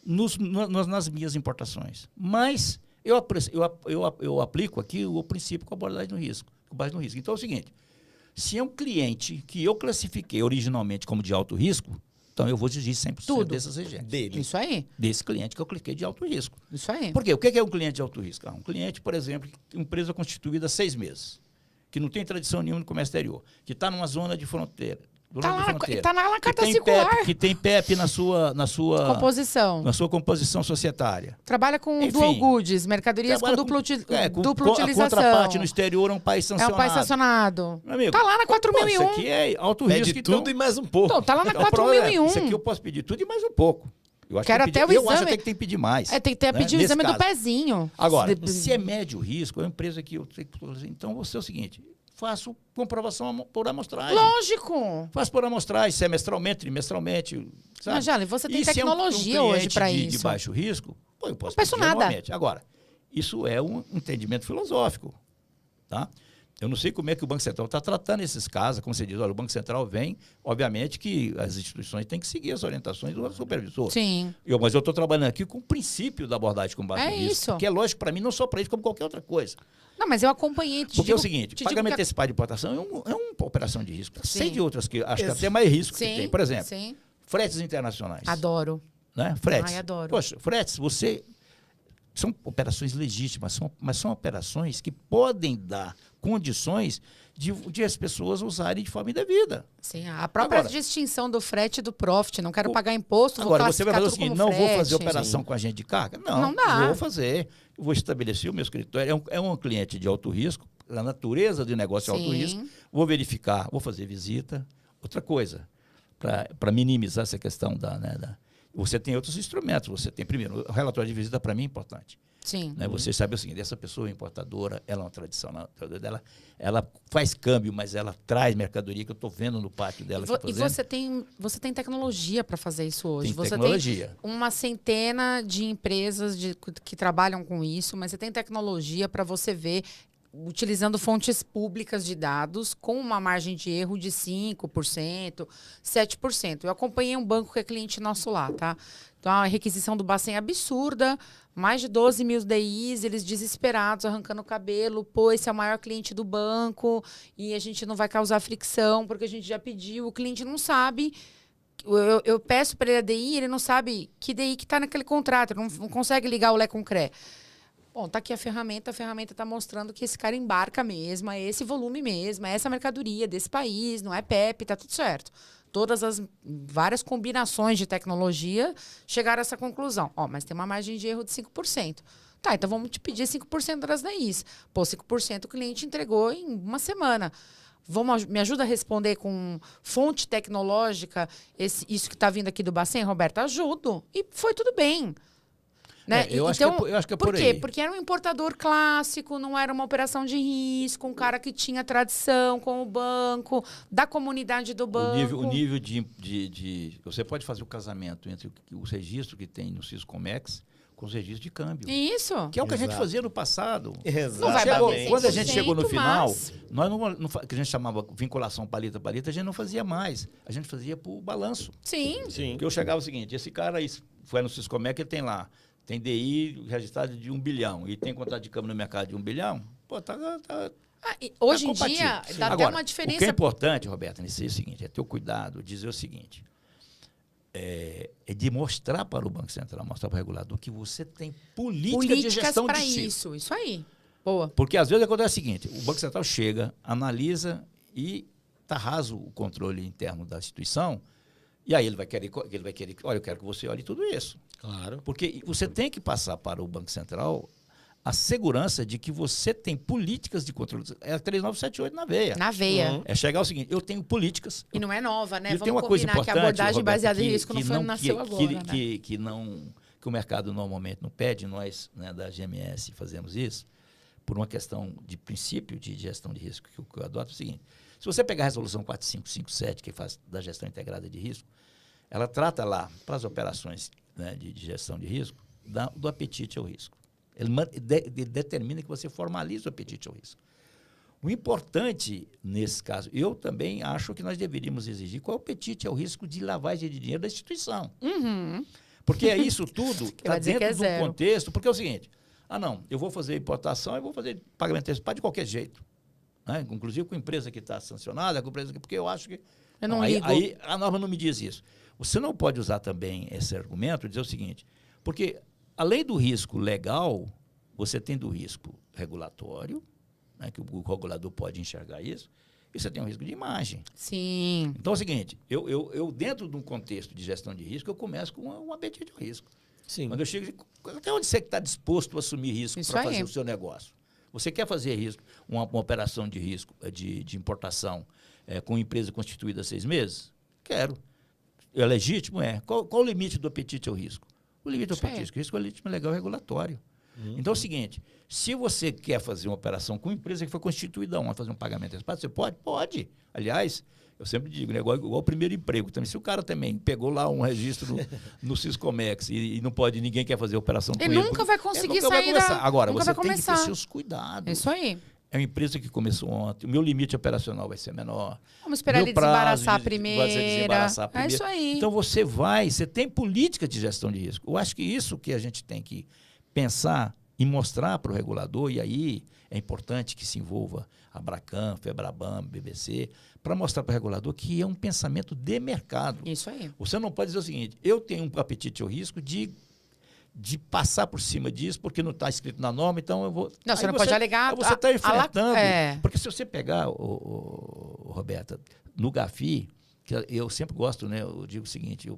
nas minhas importações. Mas eu aplico aqui o princípio com abordagem no risco, com base no risco. Então é o seguinte, se é um cliente que eu classifiquei originalmente como de alto risco, então eu vou exigir 100% desses registros. Isso aí. Desse cliente que eu cliquei de alto risco. Isso aí. Por quê? O que é um cliente de alto risco? Um cliente, por exemplo, uma empresa constituída há 6 meses, que não tem tradição nenhuma no comércio exterior, que está numa zona de fronteira. Está lá na carta circular. Que tem PEP na sua composição societária. Trabalha com dual goods, mercadorias com dupla utilização. A contraparte no exterior é um país sancionado. É um país sancionado. Está lá na 4001. Isso aqui é alto risco. Pede tudo e mais um pouco. Está lá na 4001. Isso aqui eu posso pedir tudo e mais um pouco. Eu acho até que tem que pedir mais. Tem que pedir o exame do pezinho. Agora, se é médio risco, é uma empresa que eu tenho que... Então, você é o seguinte... Faço comprovação por amostragem. Lógico. Faço por amostragem, semestralmente, trimestralmente. Sabe? Mas, Jale, você tem tecnologia hoje para isso. De baixo risco, eu posso pedir normalmente. Agora, isso é um entendimento filosófico. Tá? Eu não sei como é que o Banco Central está tratando esses casos. Como você diz, olha, o Banco Central vem, obviamente que as instituições têm que seguir as orientações do supervisor. Sim. Mas eu estou trabalhando aqui com o princípio da abordagem com base no risco. Isso. Que é lógico para mim, não só para isso, como qualquer outra coisa. Não, mas eu acompanhei. Porque é o seguinte, pagamento antecipado de importação é uma operação de risco. Sei de outras que acho que até mais risco que tem. Por exemplo, fretes internacionais. Adoro. Né? Fretes. Ai, adoro. Poxa, fretes, são operações legítimas, mas são operações que podem dar condições de as pessoas usarem de forma indevida. Sim, a própria distinção do frete e do profit. Não quero pagar imposto, vou agora, você vai fazer o seguinte, não vou fazer operação Sim. com agente de carga? Não dá. Vou fazer. Eu vou estabelecer o meu escritório. É um cliente de alto risco, a natureza do negócio é alto risco. Vou verificar, vou fazer visita. Outra coisa, para minimizar essa questão você tem outros instrumentos. Você tem, primeiro, o relatório de visita para mim é importante. Sim. Né? Você sabe o seguinte, essa pessoa é importadora, ela é uma tradicional, ela faz câmbio, mas ela traz mercadoria que eu estou vendo no pátio dela. E você tem tecnologia para fazer isso hoje. Tem tecnologia. Tem uma centena de empresas que trabalham com isso, mas você tem tecnologia para você ver, utilizando fontes públicas de dados, com uma margem de erro de 5%, 7%. Eu acompanhei um banco que é cliente nosso lá, tá? Então, a requisição do Bacen é absurda, mais de 12 mil DIs, eles desesperados, arrancando o cabelo. Pô, esse é o maior cliente do banco e a gente não vai causar fricção, porque a gente já pediu, o cliente não sabe. Eu peço para ele a DI, ele não sabe que DI que está naquele contrato, não consegue ligar o Lé com CRE. Bom, tá aqui a ferramenta está mostrando que esse cara embarca mesmo, é esse volume mesmo, é essa mercadoria desse país, não é PEP, tá tudo certo. Todas as várias combinações de tecnologia chegaram a essa conclusão. Mas tem uma margem de erro de 5%. Tá, então vamos te pedir 5% das DIs. Pô, 5% o cliente entregou em uma semana. Me ajuda a responder com fonte tecnológica isso que está vindo aqui do Bacen, Roberta? Ajudo. E foi tudo bem. Né? Eu acho que é por aí. Por quê? Porque era um importador clássico, não era uma operação de risco, um cara que tinha tradição com o banco, da comunidade do banco. O nível de... Você pode fazer o casamento entre os registros que tem no Siscomex com os registros de câmbio. Isso. Que é o que a gente fazia no passado. Exatamente. Quando a gente chegou no final, nós que a gente chamava vinculação palita-palita, a gente não fazia mais. A gente fazia por balanço. Sim. Porque eu chegava o seguinte, esse cara foi no Siscomex, ele tem lá, tem DI registrado de 1 bilhão e tem contrato de câmbio no mercado de 1 bilhão, pô, hoje em dia, dá até uma diferença. O que é importante, Roberta, nisso é o seguinte, é ter o cuidado, dizer o seguinte, é de mostrar para o Banco Central, mostrar para o regulador que você tem políticas de gestão para de isso aí. Boa. Porque às vezes acontece o seguinte, o Banco Central chega, analisa e está raso o controle interno da instituição, e aí ele vai querer, olha, eu quero que você olhe tudo isso. Claro. Porque você tem que passar para o Banco Central a segurança de que você tem políticas de controle. É a 3978 na veia. Na veia. É chegar ao seguinte, eu tenho políticas... E não é nova, né? E tem uma coisa importante, que a abordagem Roberto, baseada em risco não nasceu agora, né? Que o mercado normalmente não pede, nós, né, da GMS fazemos isso, por uma questão de princípio de gestão de risco que eu adoto, é o seguinte, se você pegar a resolução 4557, que faz da gestão integrada de risco, ela trata lá, para as operações, né, de gestão de risco, do apetite ao risco. Ele determina que você formalize o apetite ao risco. O importante, nesse caso, eu também acho que nós deveríamos exigir qual é o apetite ao risco de lavagem de dinheiro da instituição. Uhum. Porque é isso tudo está dentro de um contexto. Porque é o seguinte, não, eu vou fazer importação, eu vou fazer pagamento antecipado de qualquer jeito. Né? Inclusive com a empresa que está sancionada, com a empresa porque eu acho que... Eu não ligo. Aí a norma não me diz isso. Você não pode usar também esse argumento e dizer o seguinte, porque além do risco legal, você tem do risco regulatório, né, que o regulador pode enxergar isso, e você tem um risco de imagem. Sim. Então é o seguinte, eu dentro de um contexto de gestão de risco, eu começo com um apetite ao risco. Sim. Quando eu chego, até onde você está disposto a assumir risco para fazer o seu negócio? Você quer fazer risco, uma operação de risco, de importação, com empresa constituída há 6 meses? Quero. É legítimo? Qual o limite do apetite ao risco? O limite do apetite ao risco é o limite legal legislatório. Então é o seguinte, se você quer fazer uma operação com uma empresa que foi constituída ontem, fazer um pagamento antecipado, você pode? Pode. Aliás, eu sempre digo, né, igual o primeiro emprego também. Se o cara também pegou lá um registro no Siscomex e não pode, ninguém quer fazer operação com ele. Ele nunca vai conseguir sair da... Agora, você tem que ter seus cuidados. Isso aí. É uma empresa que começou ontem, o meu limite operacional vai ser menor. Vamos esperar ele desembaraçar a primeira. É isso aí. Então você tem política de gestão de risco. Eu acho que isso que a gente tem que pensar e mostrar para o regulador, e aí é importante que se envolva a Abracam, Febraban, BBC, para mostrar para o regulador que é um pensamento de mercado. Isso aí. Você não pode dizer o seguinte, eu tenho um apetite ao risco de passar por cima disso, porque não está escrito na norma, então eu vou... Não, você não pode alegar... Você está enfrentando... Porque se você pegar, Roberta, no GAFI, que eu sempre gosto, né? Eu digo o seguinte,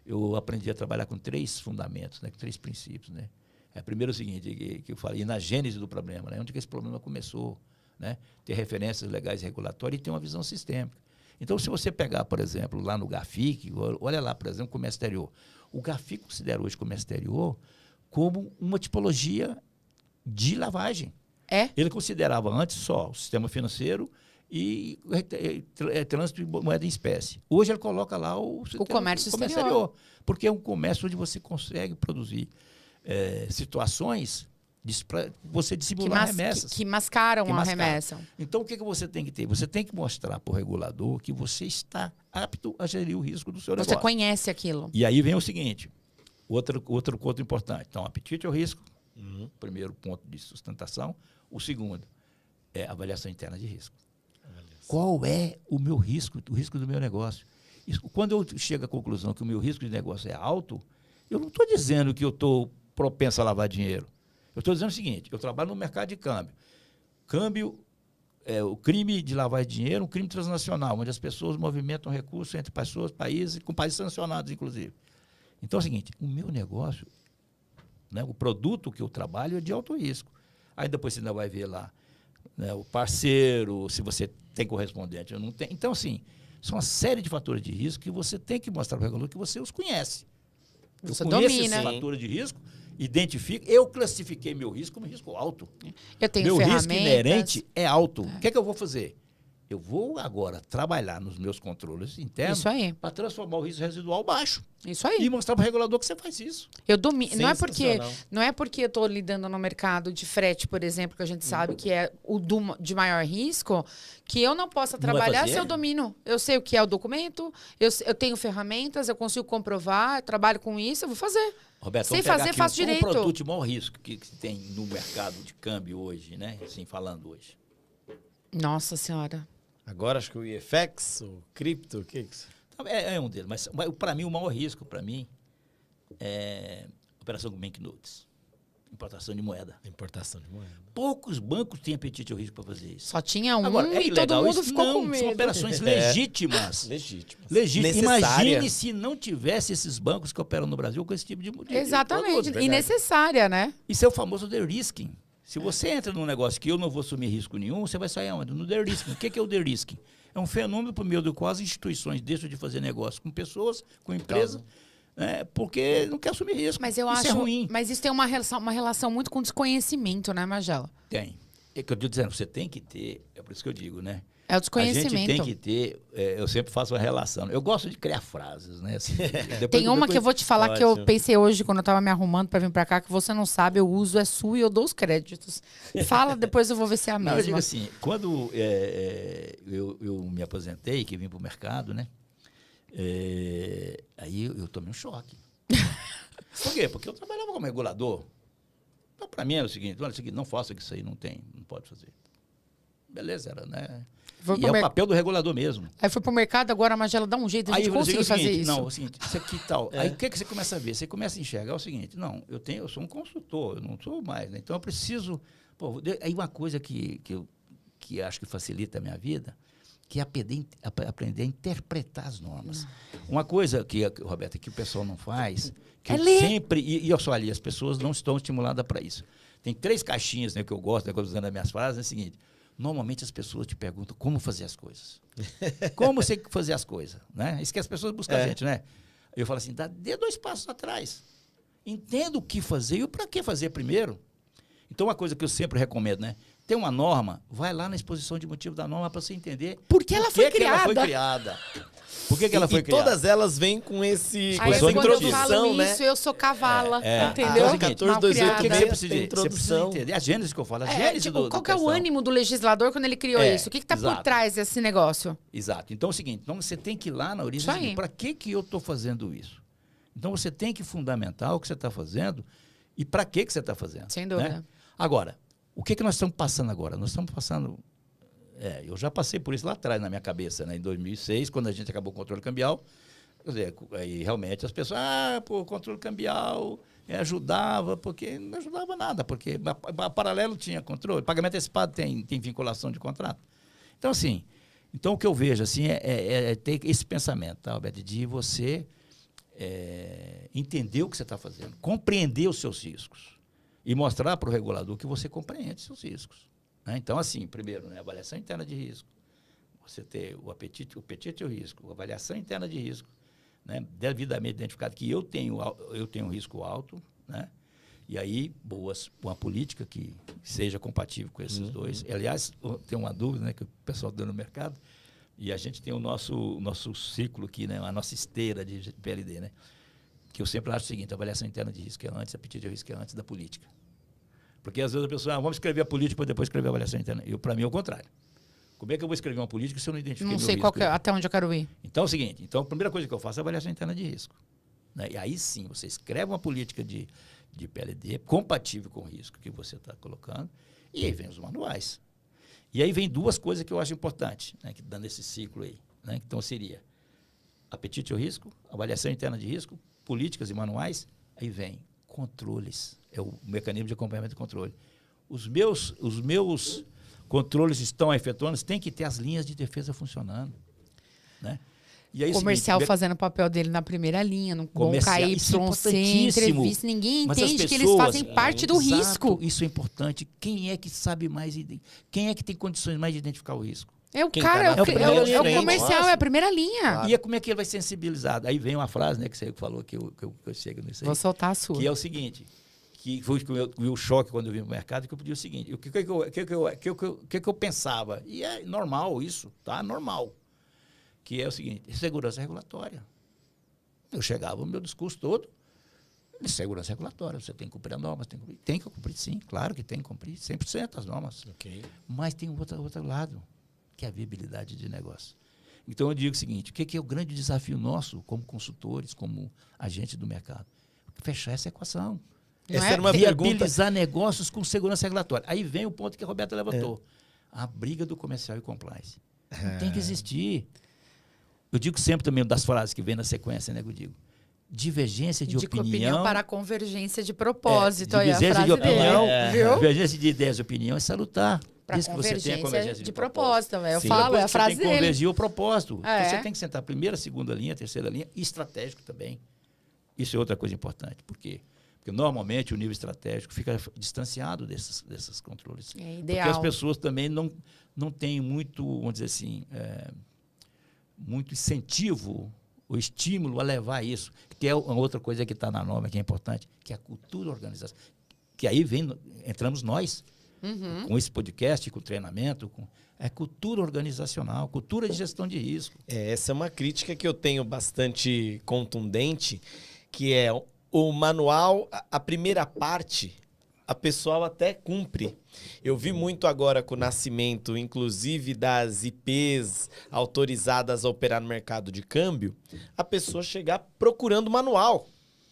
eu aprendi a trabalhar com 3 fundamentos, né? Com 3 princípios, né? Primeiro é o seguinte, que eu falei, na gênese do problema, né? Onde que esse problema começou, né? Ter referências legais e regulatórias e ter uma visão sistêmica. Então, se você pegar, por exemplo, lá no GAFI, olha lá, por exemplo, comércio exterior. O GAFI considera hoje comércio exterior como uma tipologia de lavagem. Ele considerava antes só o sistema financeiro e trânsito de moeda em espécie. Hoje ele coloca lá o comércio exterior. Porque é um comércio onde você consegue produzir situações para você dissimular remessas. Que mascaram a remessa. Então, o que você tem que ter? Você tem que mostrar para o regulador que você está apto a gerir o risco do seu negócio. Você conhece aquilo. E aí vem o seguinte, outro ponto importante. Então, apetite ao risco, primeiro ponto de sustentação. O segundo é avaliação interna de risco. Qual é o meu risco, o risco do meu negócio? Quando eu chego à conclusão que o meu risco de negócio é alto, eu não estou dizendo que eu estou propenso a lavar dinheiro. Eu estou dizendo o seguinte, eu trabalho no mercado de câmbio. Câmbio o crime de lavar dinheiro é um crime transnacional, onde as pessoas movimentam recursos entre pessoas, países, com países sancionados, inclusive. Então é o seguinte, o meu negócio, né, o produto que eu trabalho é de alto risco. Aí depois você ainda vai ver lá, né, o parceiro, se você tem correspondente ou não tem. Então, assim, são uma série de fatores de risco que você tem que mostrar para o regulador que você os conhece. Você eu conheço domina. esses fatores de risco, identifico, eu classifiquei meu risco como risco alto. Eu tenho meu ferramentas. risco inerente é alto. O que é que eu vou fazer? Eu vou agora trabalhar nos meus controles internos para transformar o risco residual baixo. Isso aí. E mostrar para o regulador que você faz isso. Eu domino. Não é porque eu estou lidando no mercado de frete, por exemplo, que a gente sabe que é o de maior risco, que eu não possa trabalhar se eu domino. Eu sei o que é o documento, eu tenho ferramentas, eu consigo comprovar, eu trabalho com isso, eu vou fazer. Roberto, sem fazer, faço direito. Qual o produto de maior risco que tem no mercado de câmbio hoje, né? Assim, falando hoje. Nossa Senhora. Agora acho que o IFX, o cripto, o que é um deles. Mas para mim, o maior risco, para mim, é operação com banknotes. Importação de moeda. Importação de moeda. Poucos bancos têm apetite ao risco para fazer isso. Só tinha um. Agora, e todo mundo ficou não, com medo. São operações legítimas. Legítimas. Imagine se não tivesse esses bancos que operam no Brasil com esse tipo de Exatamente. produto. E necessária, né? Isso é o famoso de-risking. Se você entra num negócio que eu não vou assumir risco nenhum, você vai sair onde? No de-risking. O que é o de-risking? É um fenômeno por meio do qual as instituições deixam de fazer negócio com pessoas, com empresas, porque não quer assumir risco. Mas eu isso acho, é ruim. Mas isso tem uma relação muito com desconhecimento, né, Magela? Tem. É que eu estou dizendo, você tem que ter, é por isso que eu digo, né? É o desconhecimento. A gente tem que ter, eu sempre faço uma relação. Eu gosto de criar frases, né? Assim, tem uma que eu vou te falar que eu pensei hoje, quando eu estava me arrumando para vir para cá, que você não sabe, eu uso, é sua e eu dou os créditos. Fala, depois eu vou ver se é a mesma. Não, eu digo assim, quando eu me aposentei, que vim para o mercado, né? Aí eu tomei um choque. Por quê? Porque eu trabalhava como regulador. Então, para mim era o seguinte, olha, não faça isso aí, não pode fazer. Beleza, era, né? E é o papel do regulador mesmo. Aí foi pro mercado, agora a Magela dá um jeito, a gente conseguiu fazer isso. Não, é o seguinte, isso aqui tal. Aí o que você começa a ver? Você começa a enxergar o seguinte, não, eu sou um consultor, eu não sou mais, né? Então eu preciso... aí uma coisa que acho que facilita a minha vida, que é aprender a interpretar as normas. Uma coisa que, Roberta, que o pessoal não faz, que eu sempre... E eu só ali, as pessoas não estão estimuladas para isso. Tem 3 caixinhas, né, que eu gosto, né, quando usando as minhas frases, é o seguinte... Normalmente as pessoas te perguntam como fazer as coisas. Como você fazer as coisas, né? Isso que as pessoas buscam a gente, né? Eu falo assim, dê 2 passos atrás. Entenda o que fazer e o para que fazer primeiro. Então, uma coisa que eu sempre recomendo, né? Tem uma norma, vai lá na exposição de motivo da norma para você entender por que ela foi criada. Por que ela foi criada? Todas elas vêm com essa introdução, eu falo né? Isso, eu sou cavala, entendeu? 14, 18, o que você precisa entender? A gênese que eu falo, a gênese qual que é o ânimo do legislador quando ele criou isso? O que está por trás desse negócio? Exato. Então é o seguinte, então você tem que ir lá na origem, para que eu estou fazendo isso? Então você tem que fundamentar o que você está fazendo e para que você está fazendo. Sem dúvida. Né? Agora, o que nós estamos passando agora? Nós estamos passando... eu já passei por isso lá atrás na minha cabeça, né? Em 2006, quando a gente acabou o controle cambial. Quer dizer, aí realmente as pessoas... o controle cambial ajudava, porque não ajudava nada, porque a paralelo tinha controle. Pagamento antecipado tem vinculação de contrato. Então, assim... Então, o que eu vejo, assim, é ter esse pensamento, tá, Alberto, de você entender o que você está fazendo, compreender os seus riscos e mostrar para o regulador que você compreende seus riscos. Né? Então, assim, primeiro, né, avaliação interna de risco. Você ter o apetite e o risco, a avaliação interna de risco, né, devidamente identificado que eu tenho um risco alto, né? E aí, uma política que seja compatível com esses dois. Aliás, tem uma dúvida, né, que o pessoal deu no mercado, e a gente tem o nosso ciclo aqui, né, a nossa esteira de PLD, né? Que eu sempre acho o seguinte, a avaliação interna de risco é antes, apetite de risco é antes da política. Porque às vezes a pessoa, vamos escrever a política para depois escrever a avaliação interna. Para mim é o contrário. Como é que eu vou escrever uma política se eu não identifiquei meu risco? Não sei até onde eu quero ir. Então é o seguinte, a primeira coisa que eu faço é a avaliação interna de risco. Né? E aí sim, você escreve uma política de PLD compatível com o risco que você está colocando, e aí vem os manuais. E aí vem 2 coisas que eu acho importantes, né, que dando esse ciclo aí. Né? Então seria apetite ao risco, avaliação interna de risco, políticas e manuais, aí vem controles, é o mecanismo de acompanhamento e controle. Os meus controles estão efetuando, tem que ter as linhas de defesa funcionando. Né? E aí, o comercial fazendo o papel dele na primeira linha, no bom KYC, entrevista, ninguém entende que eles fazem parte do risco. Isso é importante. Quem é que sabe mais, quem é que tem condições mais de identificar o risco? É o cara, é o comercial, é a primeira linha. Claro. E como é que ele vai ser sensibilizado? Aí vem uma frase, né, que você falou, que eu chego nisso aí. Vou soltar a sua. Que é o seguinte, que foi o choque quando eu vim no mercado, que eu pedi o seguinte, o que eu pensava? E é normal isso, tá? Normal. Que é o seguinte, segurança regulatória. Eu chegava no meu discurso todo de segurança regulatória. Você tem que cumprir as normas, tem que cumprir sim, claro que tem que cumprir 100% as normas. Okay. Mas tem outro lado, que é a viabilidade de negócio. Então, eu digo o seguinte, o que é o grande desafio nosso, como consultores, como agente do mercado? Fechar essa equação. Essa era uma viabilizar negócios com segurança regulatória. Aí vem o ponto que a Roberta levantou. A briga do comercial e compliance. Não tem que existir. Eu digo sempre também das frases que vem na sequência, né, que eu digo. divergência de opinião para convergência de propósito. Divergência de opinião, viu? Divergência de ideias e opinião é salutar. Para convergência de propósito. Eu falo, é a frase dele. Você tem que convergir o propósito. Então, você tem que sentar a primeira, segunda linha, terceira linha, e estratégico também. Isso é outra coisa importante. Por quê? Porque, normalmente, o nível estratégico fica distanciado desses controles. É ideal. Porque as pessoas também não têm muito, vamos dizer assim, muito incentivo ou estímulo a levar isso. Que é uma outra coisa que está na norma, que é importante, que é a cultura organizacional. Que aí entramos nós, com esse podcast, com o treinamento, é cultura organizacional, cultura de gestão de risco. Essa é uma crítica que eu tenho bastante contundente, que é o manual, a primeira parte, a pessoal até cumpre. Eu vi muito agora com o nascimento, inclusive das IPs autorizadas a operar no mercado de câmbio, a pessoa chegar procurando manual.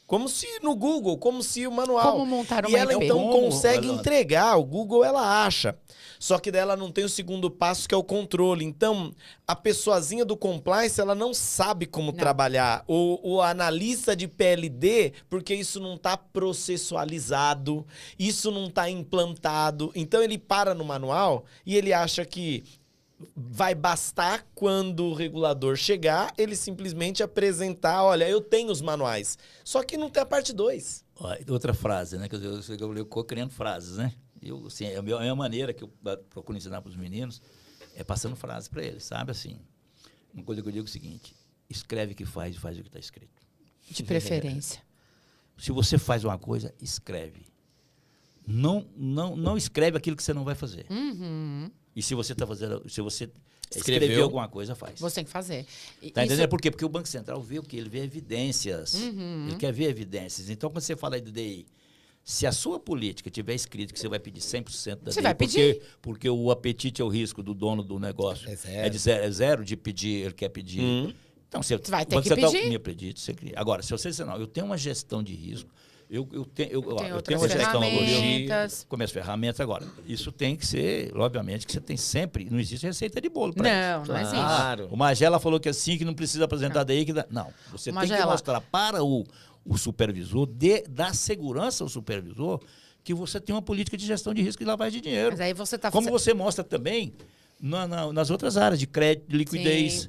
Como se no Google, como se o manual. Como montar uma IP. E ela então consegue Rolando. entregar. O Google ela acha. Só que daí ela não tem o segundo passo, que é o controle. Então, a pessoazinha do compliance, ela não sabe como trabalhar. O analista de PLD, porque isso não está processualizado, isso não está implantado. Então, ele para no manual e ele acha que vai bastar quando o regulador chegar, ele simplesmente apresentar, olha, eu tenho os manuais. Só que não tem a parte 2. Outra frase, né? Eu criando frases, né? Assim, a minha maneira que eu procuro ensinar para os meninos é passando frases para eles, sabe? Assim, uma coisa que eu digo é o seguinte: escreve o que faz e faz o que está escrito. De preferência. Se você faz uma coisa, escreve. Não escreve aquilo que você não vai fazer. E se você está fazendo, se você escreveu alguma coisa, faz. Você tem que fazer. Tá entendendo por quê? Porque o Banco Central vê o quê? Ele vê evidências. Ele quer ver evidências. Então, quando você fala aí do DI, se a sua política tiver escrito que você vai pedir 100% da você DI, vai pedir. porque o apetite ao risco do dono do negócio é zero de pedir, ele quer pedir. Então, você vai ter que pedir. Me acredito, você cria. Agora, se você disser, não, eu tenho uma gestão de risco, eu tenho uma gestão com as ferramentas. Agora, isso tem que ser, obviamente, que você tem sempre, não existe receita de bolo para isso. Não existe. Claro. O Magela falou que assim, que não precisa apresentar DI. Não, você tem que mostrar para o supervisor, dar segurança ao supervisor, que você tem uma política de gestão de risco e lavagem de dinheiro. Mas aí você tá Como você mostra também nas outras áreas, de crédito, de liquidez. Sim.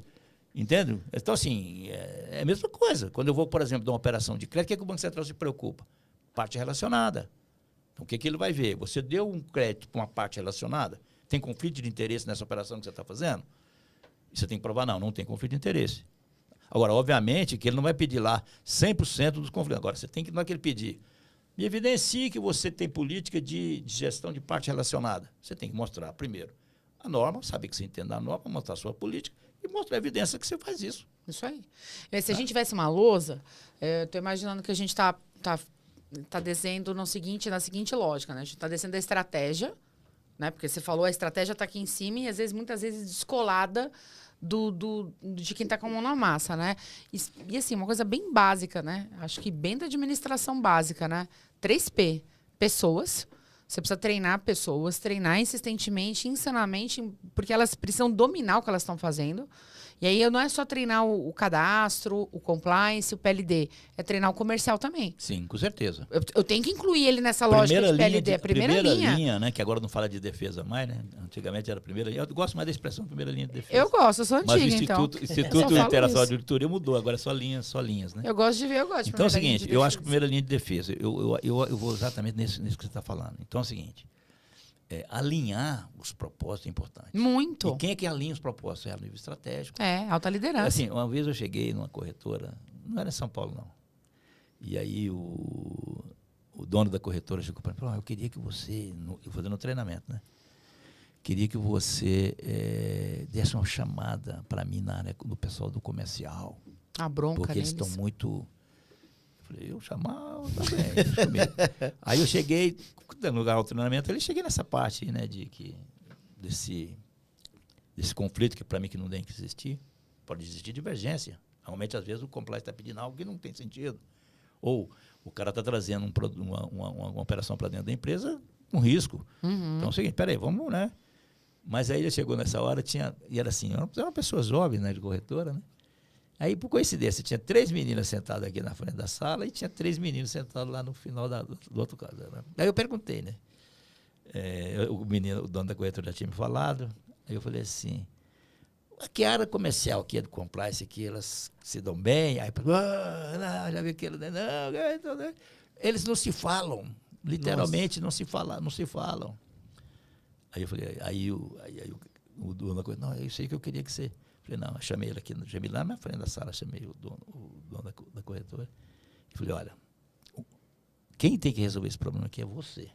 Entende? Então, assim, é a mesma coisa. Quando eu vou, por exemplo, dar uma operação de crédito, o que o Banco Central se preocupa? Parte relacionada. Então, o que ele vai ver? Você deu um crédito para uma parte relacionada? Tem conflito de interesse nessa operação que você está fazendo? E você tem que provar, não tem conflito de interesse. Agora, obviamente, que ele não vai pedir lá 100% dos conflitos. Agora, você tem que, não é que ele pedir, me evidencie que você tem política de gestão de parte relacionada. Você tem que mostrar, primeiro, a norma, saber que você entende da norma, mostrar a sua política, e mostrar a evidência que você faz isso. Isso aí. Se a gente tivesse uma lousa, estou imaginando que a gente está descendo na seguinte lógica, né? A gente está descendo a estratégia, né? Porque você falou, a estratégia está aqui em cima e, muitas vezes, descolada de quem está com a mão na massa, né? E, assim, uma coisa bem básica, né? Acho que bem da administração básica, né? 3P. Pessoas. Você precisa treinar pessoas, treinar insistentemente, insanamente, porque elas precisam dominar o que elas estão fazendo. E aí não é só treinar o cadastro, o compliance, o PLD. É treinar o comercial também. Sim, com certeza. Eu tenho que incluir ele nessa lógica de PLD. Primeira linha, né? Que agora não fala de defesa mais, né? Antigamente era a primeira linha. Eu gosto mais da expressão primeira linha de defesa. Eu gosto, eu sou antiga, mas o Instituto de Interação de Auditoria mudou. Agora é só linhas, né? Eu gosto de ver, eu gosto de Então é o seguinte, eu acho que a primeira linha de defesa, eu vou exatamente nisso que você está falando. Então é o seguinte, alinhar os propósitos é importante. Muito. E quem é que alinha os propósitos? É a nível estratégico. Alta liderança. Assim, uma vez eu cheguei numa corretora, não era em São Paulo, não. E aí o dono da corretora chegou para mim e falou, eu queria que você, eu fazendo um treinamento, né? Queria que você desse uma chamada para mim na área do pessoal do comercial. A bronca porque neles. Eles estão muito... Eu falei, eu chamar também. Aí eu cheguei, no lugar do treinamento, eu cheguei nessa parte, né, desse conflito que para mim que não tem que existir. Pode existir divergência. Realmente, às vezes, o compliance está pedindo algo que não tem sentido. Ou o cara está trazendo uma operação para dentro da empresa com risco. Então, é o seguinte, peraí, vamos, né? Mas aí ele chegou nessa hora, e era assim, eram pessoas jovens, né, de corretora, né? Aí, por coincidência, tinha 3 meninas sentadas aqui na frente da sala e tinha 3 meninos sentados lá no final do outro caso. Né? Aí eu perguntei, né? O dono da corretora já tinha me falado. Aí eu falei assim, que área comercial aqui, do compliance aqui, elas se dão bem? Aí, não, já vi aquilo, não, eles não se falam, literalmente não se falam. Aí eu falei, aí o dono da corretora, não, é isso aí que eu queria que você... Falei, não, eu chamei ele aqui, chamei lá na frente da sala, chamei o dono da corretora. E falei, olha, quem tem que resolver esse problema aqui é você.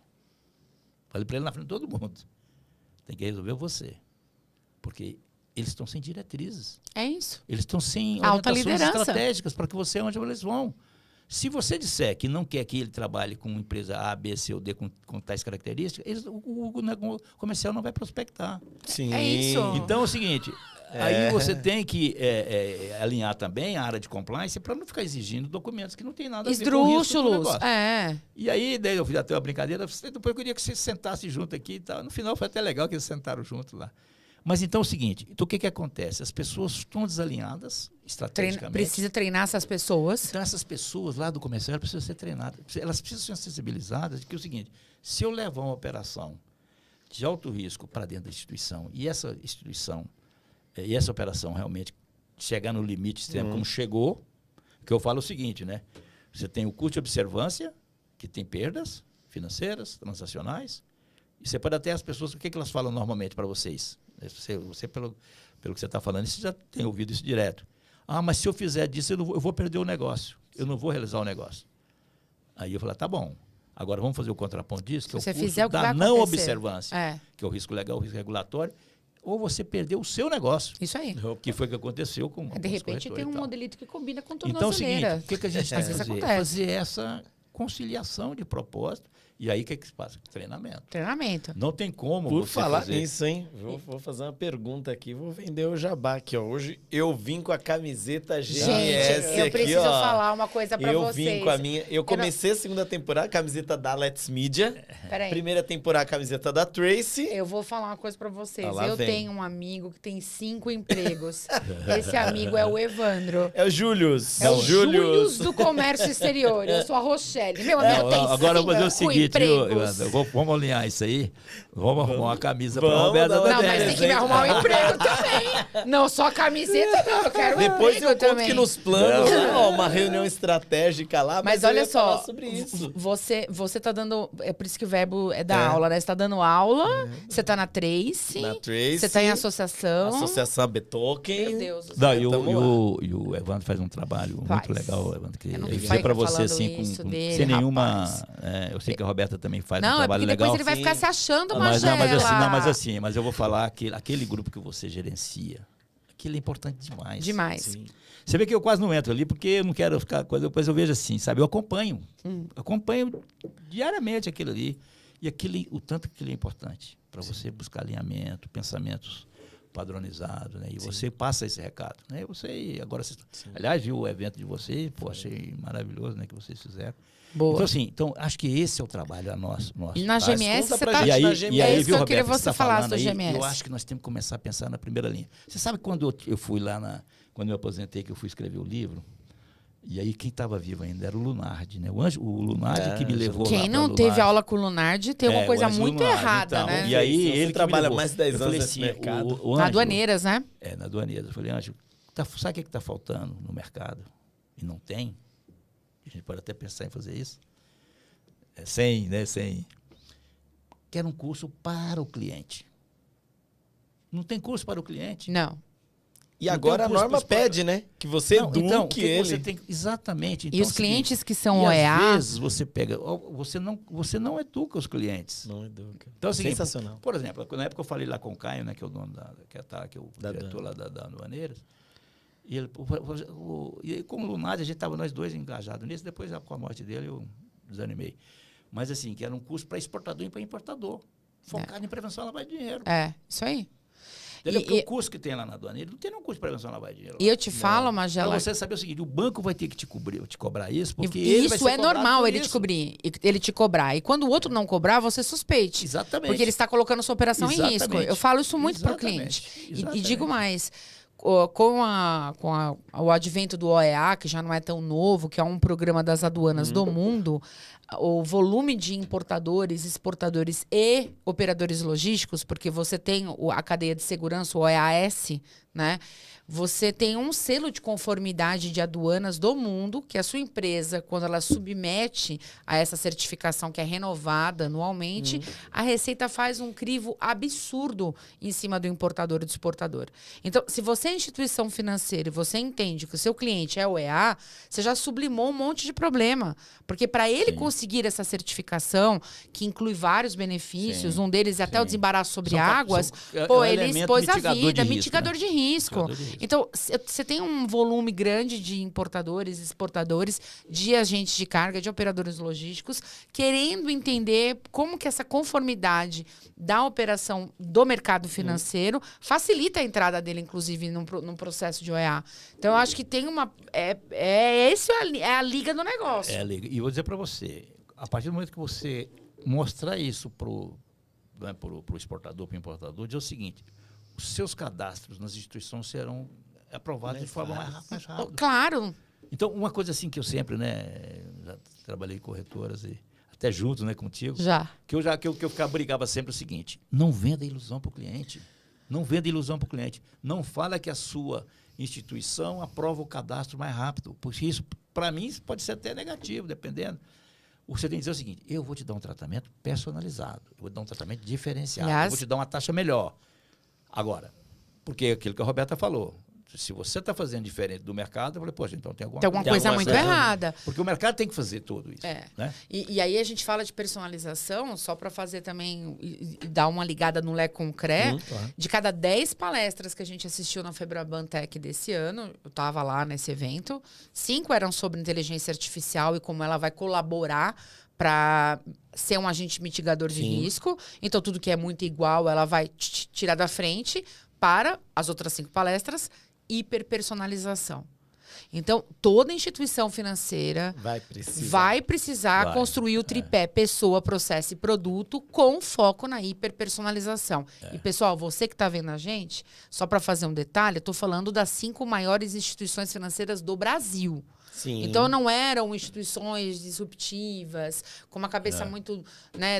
Falei para ele na frente de todo mundo. Tem que resolver você. Porque eles estão sem diretrizes. É isso. Eles estão sem alta orientações liderança estratégicas para que você onde eles vão. Se você disser que não quer que ele trabalhe com uma empresa A, B, C ou D com tais características, o comercial não vai prospectar. Sim. É isso. Então é o seguinte... Aí você tem que alinhar também a área de compliance para não ficar exigindo documentos que não tem nada a ver com o risco do negócio. E aí, daí eu fiz até uma brincadeira, depois eu queria que você sentasse junto aqui e tal. No final foi até legal que eles sentaram junto lá. Mas então é o seguinte, então o que acontece? As pessoas estão desalinhadas estrategicamente. Precisa treinar essas pessoas. Então essas pessoas lá do comercial precisam ser treinadas. Elas precisam ser sensibilizadas de que é o seguinte, se eu levar uma operação de alto risco para dentro da instituição e essa instituição e essa operação realmente chegar no limite extremo como chegou, que eu falo o seguinte, né? Você tem o custo de observância, que tem perdas financeiras, transacionais, e você pode até as pessoas, o que elas falam normalmente para vocês? Você pelo que você está falando, você já tem ouvido isso direto. Ah, mas se eu fizer disso, eu vou perder o negócio, eu não vou realizar o negócio. Aí eu falo, tá bom, agora vamos fazer o contraponto disso, que é o custo da não observância, que é o risco legal, o risco regulatório, ou você perdeu o seu negócio. Isso aí. Que foi o que aconteceu com de repente tem um modelito que combina com tornozeleira. Então é o seguinte, o que a gente tem que fazer? Acontece. Fazer essa conciliação de propósito. E aí o que se passa? Treinamento. Não tem como Por você falar fazer... nisso, hein? Vou fazer uma pergunta aqui. Vou vender o jabá aqui, ó. Hoje eu vim com a camiseta GMS aqui, ó. Eu preciso falar uma coisa pra vocês. Eu vim com a minha... Eu comecei a segunda temporada, camiseta da Let's Media. Peraí. Primeira temporada, camiseta da Tracy. Eu vou falar uma coisa pra vocês. Eu tenho um amigo que tem 5 empregos. Esse amigo é o Evandro. É o Július. É o Július do Comércio Exterior. Eu sou a Rochelle. Meu amigo tem 5 Agora eu vou fazer o seguinte, empregos. Vamos alinhar isso aí. Vamos arrumar uma camisa para a Roberta da Não, mas tem que me arrumar um emprego também. Não só camiseta, não. Eu quero Depois emprego eu conto também. que nos planos, uma reunião estratégica lá. Mas olha só, sobre isso. Você tá dando... É por isso que o verbo é da aula, né? Você tá dando aula, você tá na Tracy. Você tá em associação. Associação Betoken. Meu Deus do céu. E o Evandro faz um trabalho muito legal, Evandro. Que eu dizer para você, assim, sem nenhuma... eu sei que a Roberta também faz um trabalho legal. Depois ele vai ficar se achando Magela. Mas eu vou falar que aquele grupo que você gerencia, aquilo é importante demais. Demais. Sim. Você vê que eu quase não entro ali, porque eu não quero ficar... Depois eu vejo assim, sabe? Eu acompanho. Acompanho diariamente aquilo ali. E o tanto que aquilo é importante para você buscar alinhamento, pensamentos padronizados, né? E você passa esse recado, né? Agora, aliás, viu o evento de vocês, achei maravilhoso, né? Que vocês fizeram. Boa. Então, assim, acho que esse é o trabalho nosso. E na GMS você tá... E aí, viu, eu queria que você falasse da GMS. Eu acho que nós temos que começar a pensar na primeira linha. Você sabe quando eu fui lá, quando eu aposentei, que eu fui escrever o livro? E aí quem estava vivo ainda era o Lunardi, né? O Lunardi que me levou lá. Quem não teve aula com o Lunardi tem uma coisa muito errada, então, né? E aí ele trabalha mais de 10 anos nesse mercado. Na Aduaneiras, né? Na Aduaneiras. Eu falei, Ângelo, sabe o que está faltando no mercado? E não tem? A gente pode até pensar em fazer isso. Sem. Quer um curso para o cliente. Não tem curso para o cliente? Não. E agora a norma pede, né? Que você eduque ele. Você tem, exatamente. Então, e os clientes que são OEA... Às vezes você pega... Você não educa os clientes. Não educa. Então, assim, sensacional. Por exemplo, na época eu falei lá com o Caio, né? Que é o dono que é o diretor lá da Aduaneiras. E ele... E como Lunardi, a gente estava nós dois engajados nisso. Depois, com a morte dele, eu desanimei. Mas, assim, que era um curso para exportador e para importador. Focado em prevenção à lavagem de dinheiro. Isso aí. Porque o curso que tem lá na aduana, ele não tem nenhum curso de prevenção à lavagem de dinheiro. E eu te falo, Magela... Para você saber o seguinte, o banco vai ter que te cobrar isso, porque ele vai ser normal ele te cobrar. E quando o outro não cobrar, você suspeite. Exatamente. Porque ele está colocando sua operação em risco. Eu falo isso muito para o cliente. E digo mais... com o advento do OEA, que já não é tão novo, que é um programa das aduanas do mundo, o volume de importadores, exportadores e operadores logísticos, porque você tem a cadeia de segurança, o OEAS, né? Você tem um selo de conformidade de aduanas do mundo, que a sua empresa, quando ela submete a essa certificação que é renovada anualmente, a Receita faz um crivo absurdo em cima do importador e do exportador. Então, se você é instituição financeira e você entende que o seu cliente é o EA, você já sublimou um monte de problema. Porque para ele conseguir essa certificação, que inclui vários benefícios, um deles é até o desembaraço sobre águas, ele expôs a vida, mitigador de risco. Então, você tem um volume grande de importadores, exportadores, de agentes de carga, de operadores logísticos, querendo entender como que essa conformidade da operação do mercado financeiro facilita a entrada dele, inclusive, num processo de OEA. Então, eu acho que tem uma... Isso é a liga do negócio. É a liga. E vou dizer para você, a partir do momento que você mostrar isso pro exportador, para o importador, diz o seguinte: os seus cadastros nas instituições serão aprovados de forma mais rápida. Claro. Então, uma coisa assim que eu sempre, já trabalhei em corretoras e até juntos, contigo. Já. Que eu brigava sempre o seguinte: não venda ilusão para o cliente. Não venda ilusão para o cliente. Não fala que a sua instituição aprova o cadastro mais rápido. Porque isso, para mim, pode ser até negativo, dependendo. Você tem que dizer o seguinte: eu vou te dar um tratamento personalizado. Eu vou te dar um tratamento diferenciado. Eu vou te dar uma taxa melhor. Agora, porque aquilo que a Roberta falou, se você está fazendo diferente do mercado, eu falei, poxa, então tem alguma coisa muito errada. Porque o mercado tem que fazer tudo isso. Né? E aí a gente fala de personalização, só para fazer também, e dar uma ligada no Lé Concré, de cada 10 palestras que a gente assistiu na Febraban Tech desse ano, eu estava lá nesse evento, 5 eram sobre inteligência artificial e como ela vai colaborar para ser um agente mitigador de risco. Então, tudo que é muito igual, ela vai tirar da frente. Para as outras 5 palestras, hiperpersonalização. Então, toda instituição financeira vai precisar construir o tripé pessoa, processo e produto com foco na hiperpersonalização. E, pessoal, você que está vendo a gente, só para fazer um detalhe, eu estou falando das 5 maiores instituições financeiras do Brasil. Sim. Então, não eram instituições disruptivas, com uma cabeça muito,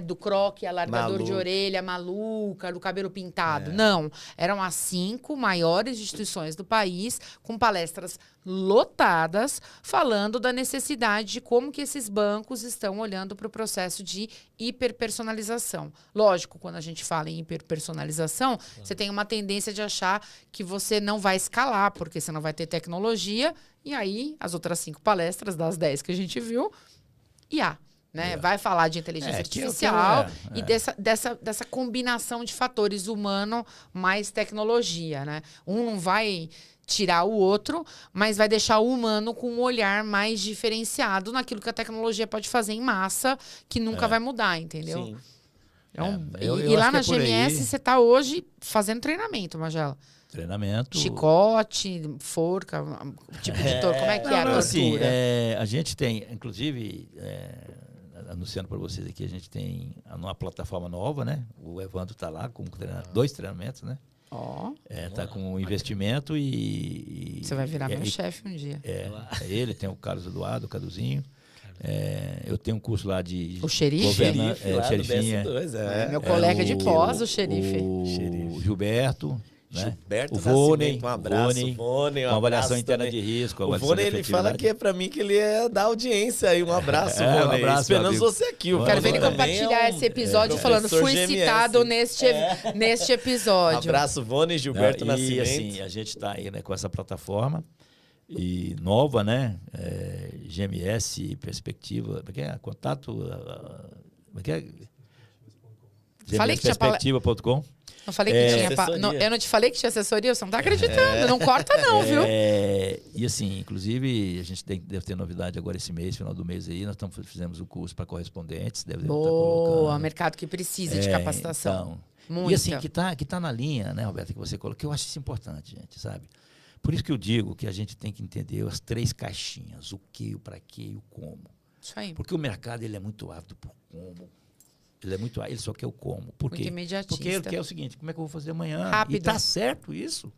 do croque, alargador de orelha, maluca, do cabelo pintado. Não. Eram as 5 maiores instituições do país, com palestras lotadas, falando da necessidade de como que esses bancos estão olhando para o processo de hiperpersonalização. Lógico, quando a gente fala em hiperpersonalização, você tem uma tendência de achar que você não vai escalar, porque você não vai ter tecnologia. E aí, as outras 5 palestras, das 10 que a gente viu, IA, vai falar de inteligência artificial e dessa combinação de fatores humano mais tecnologia, né? Um não vai tirar o outro, mas vai deixar o humano com um olhar mais diferenciado naquilo que a tecnologia pode fazer em massa, que nunca vai mudar, entendeu? Sim. E lá na GMS, você está hoje fazendo treinamento, Magela. Treinamento. Chicote, forca, tipo de como é que é a tortura? Assim, a gente tem, inclusive, anunciando para vocês aqui, a gente tem uma plataforma nova, né? O Evandro está lá com 2 treinamentos, né? Tá com investimento e você vai virar meu chefe um dia. Ele tem o Carlos Eduardo, o Caduzinho. Eu tenho um curso lá de... O xerife? Xerifinha. Meu colega de pós, o xerife. O Gilberto. Gilberto o Vônei, um abraço, Vônei, uma avaliação interna de risco. O Vônei, ele fala que para mim que ele é da audiência aí. Um abraço, Vônei. Um abraço, esperamos você aqui. Quero ver ele compartilhar esse episódio falando, fui citado neste episódio. Abraço, Vônei, Gilberto Nascimento. E assim, a gente está aí com essa plataforma e nova, né? GMS Perspectiva, contato... GMSperspectiva.com. Não falei que tinha. Eu não te falei que tinha assessoria? Você não está acreditando. Não corta, não, viu? E assim, inclusive, a gente deve ter novidade agora esse mês, final do mês aí. Nós fizemos o curso para correspondentes. Boa, mercado que precisa de capacitação. Então, muito. E assim, que tá na linha, né, Roberta, que você colocou, que eu acho isso importante, gente, sabe? Por isso que eu digo que a gente tem que entender as 3 caixinhas: o que, o para quê e o como. Isso aí. Porque o mercado ele é muito ávido por como. Ele só quer o como. Por quê? Muito imediatista. Porque ele quer o seguinte: como é que eu vou fazer amanhã? Rápido. E tá certo isso.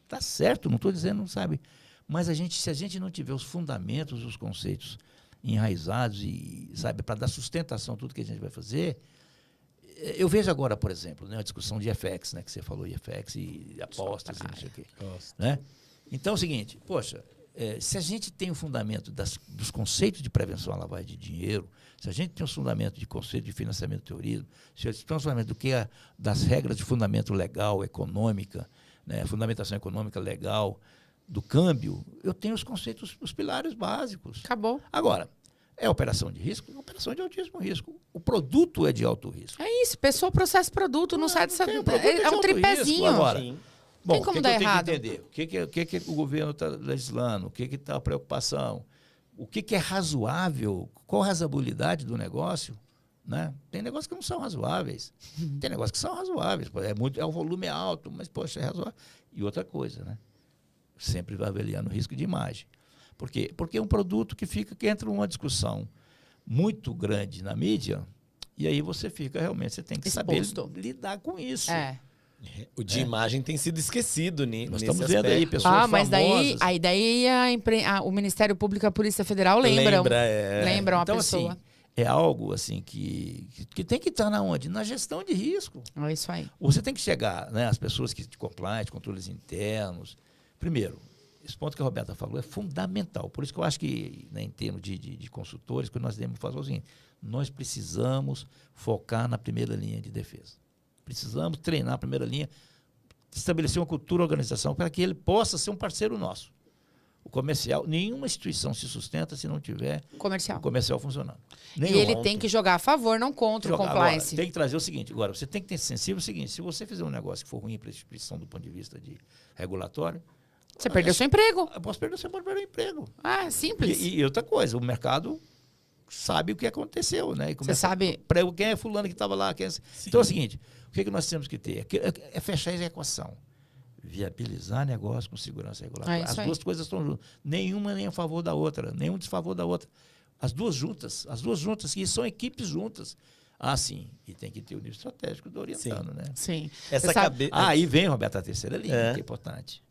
Tá certo, não estou dizendo, sabe? Mas se a gente não tiver os fundamentos, os conceitos enraizados e, sabe, para dar sustentação a tudo que a gente vai fazer, eu vejo agora, por exemplo, né, a discussão de FX, né, que você falou, FX e apostas, e não sei o quê. Né? Então é o seguinte, poxa, se a gente tem o fundamento dos conceitos de prevenção à lavagem de dinheiro, se a gente tem o fundamento de conceito de financiamento do terrorismo, se a gente tem o fundamento das regras de fundamento legal, econômica, né, fundamentação econômica legal, do câmbio, eu tenho os conceitos, os pilares básicos. Acabou. Agora, é operação de risco? É operação de altíssimo risco. O produto é de alto risco. É isso, pessoa, processo, produto, não sai dessa... É um tripézinho. Agora, bom, tem como dar errado. Eu tenho que entender? O que o governo está legislando? O que está a preocupação? O que é razoável? Qual a razoabilidade do negócio? Né? Tem negócios que não são razoáveis. Tem negócios que são razoáveis. O volume é alto, mas, poxa, é razoável. E outra coisa, né? Sempre vai avaliando o risco de imagem. Por quê? Porque é um produto que entra numa discussão muito grande na mídia, e aí você realmente tem que saber lidar com isso. O de imagem tem sido esquecido nós estamos vendo aí pessoas mas famosas. daí o Ministério Público e a Polícia Federal lembram a então, pessoa. Assim, é algo assim que tem que estar na onde? Na gestão de risco. É isso aí. Você tem que chegar, né, as pessoas que de compliance, controles internos. Primeiro, esse ponto que a Roberta falou é fundamental. Por isso que eu acho que, né, em termos de consultores, que nós devemos fazer o seguinte: nós precisamos focar na primeira linha de defesa. Precisamos treinar a primeira linha, estabelecer uma cultura, organização, para que ele possa ser um parceiro nosso. O comercial, nenhuma instituição se sustenta se não tiver o comercial funcionando. E ele tem que jogar a favor, não contra o compliance. Agora, tem que trazer o seguinte, agora, você tem que ter sensível o seguinte: se você fizer um negócio que for ruim para a instituição do ponto de vista de regulatório, você perdeu seu emprego. Você pode perder o emprego. Simples. E outra coisa, o mercado sabe o que aconteceu, né? Você sabe... Quem é fulano que estava lá. Então é o seguinte, o que nós temos que ter? É fechar a equação. Viabilizar negócio com segurança regulatória. As duas coisas estão juntas. Nenhuma nem a favor da outra, nenhum desfavor da outra. As duas juntas, que são equipes juntas. Sim. E tem que ter o nível estratégico do orientando, né? Sim. Aí vem, Roberto, a terceira linha, que é importante.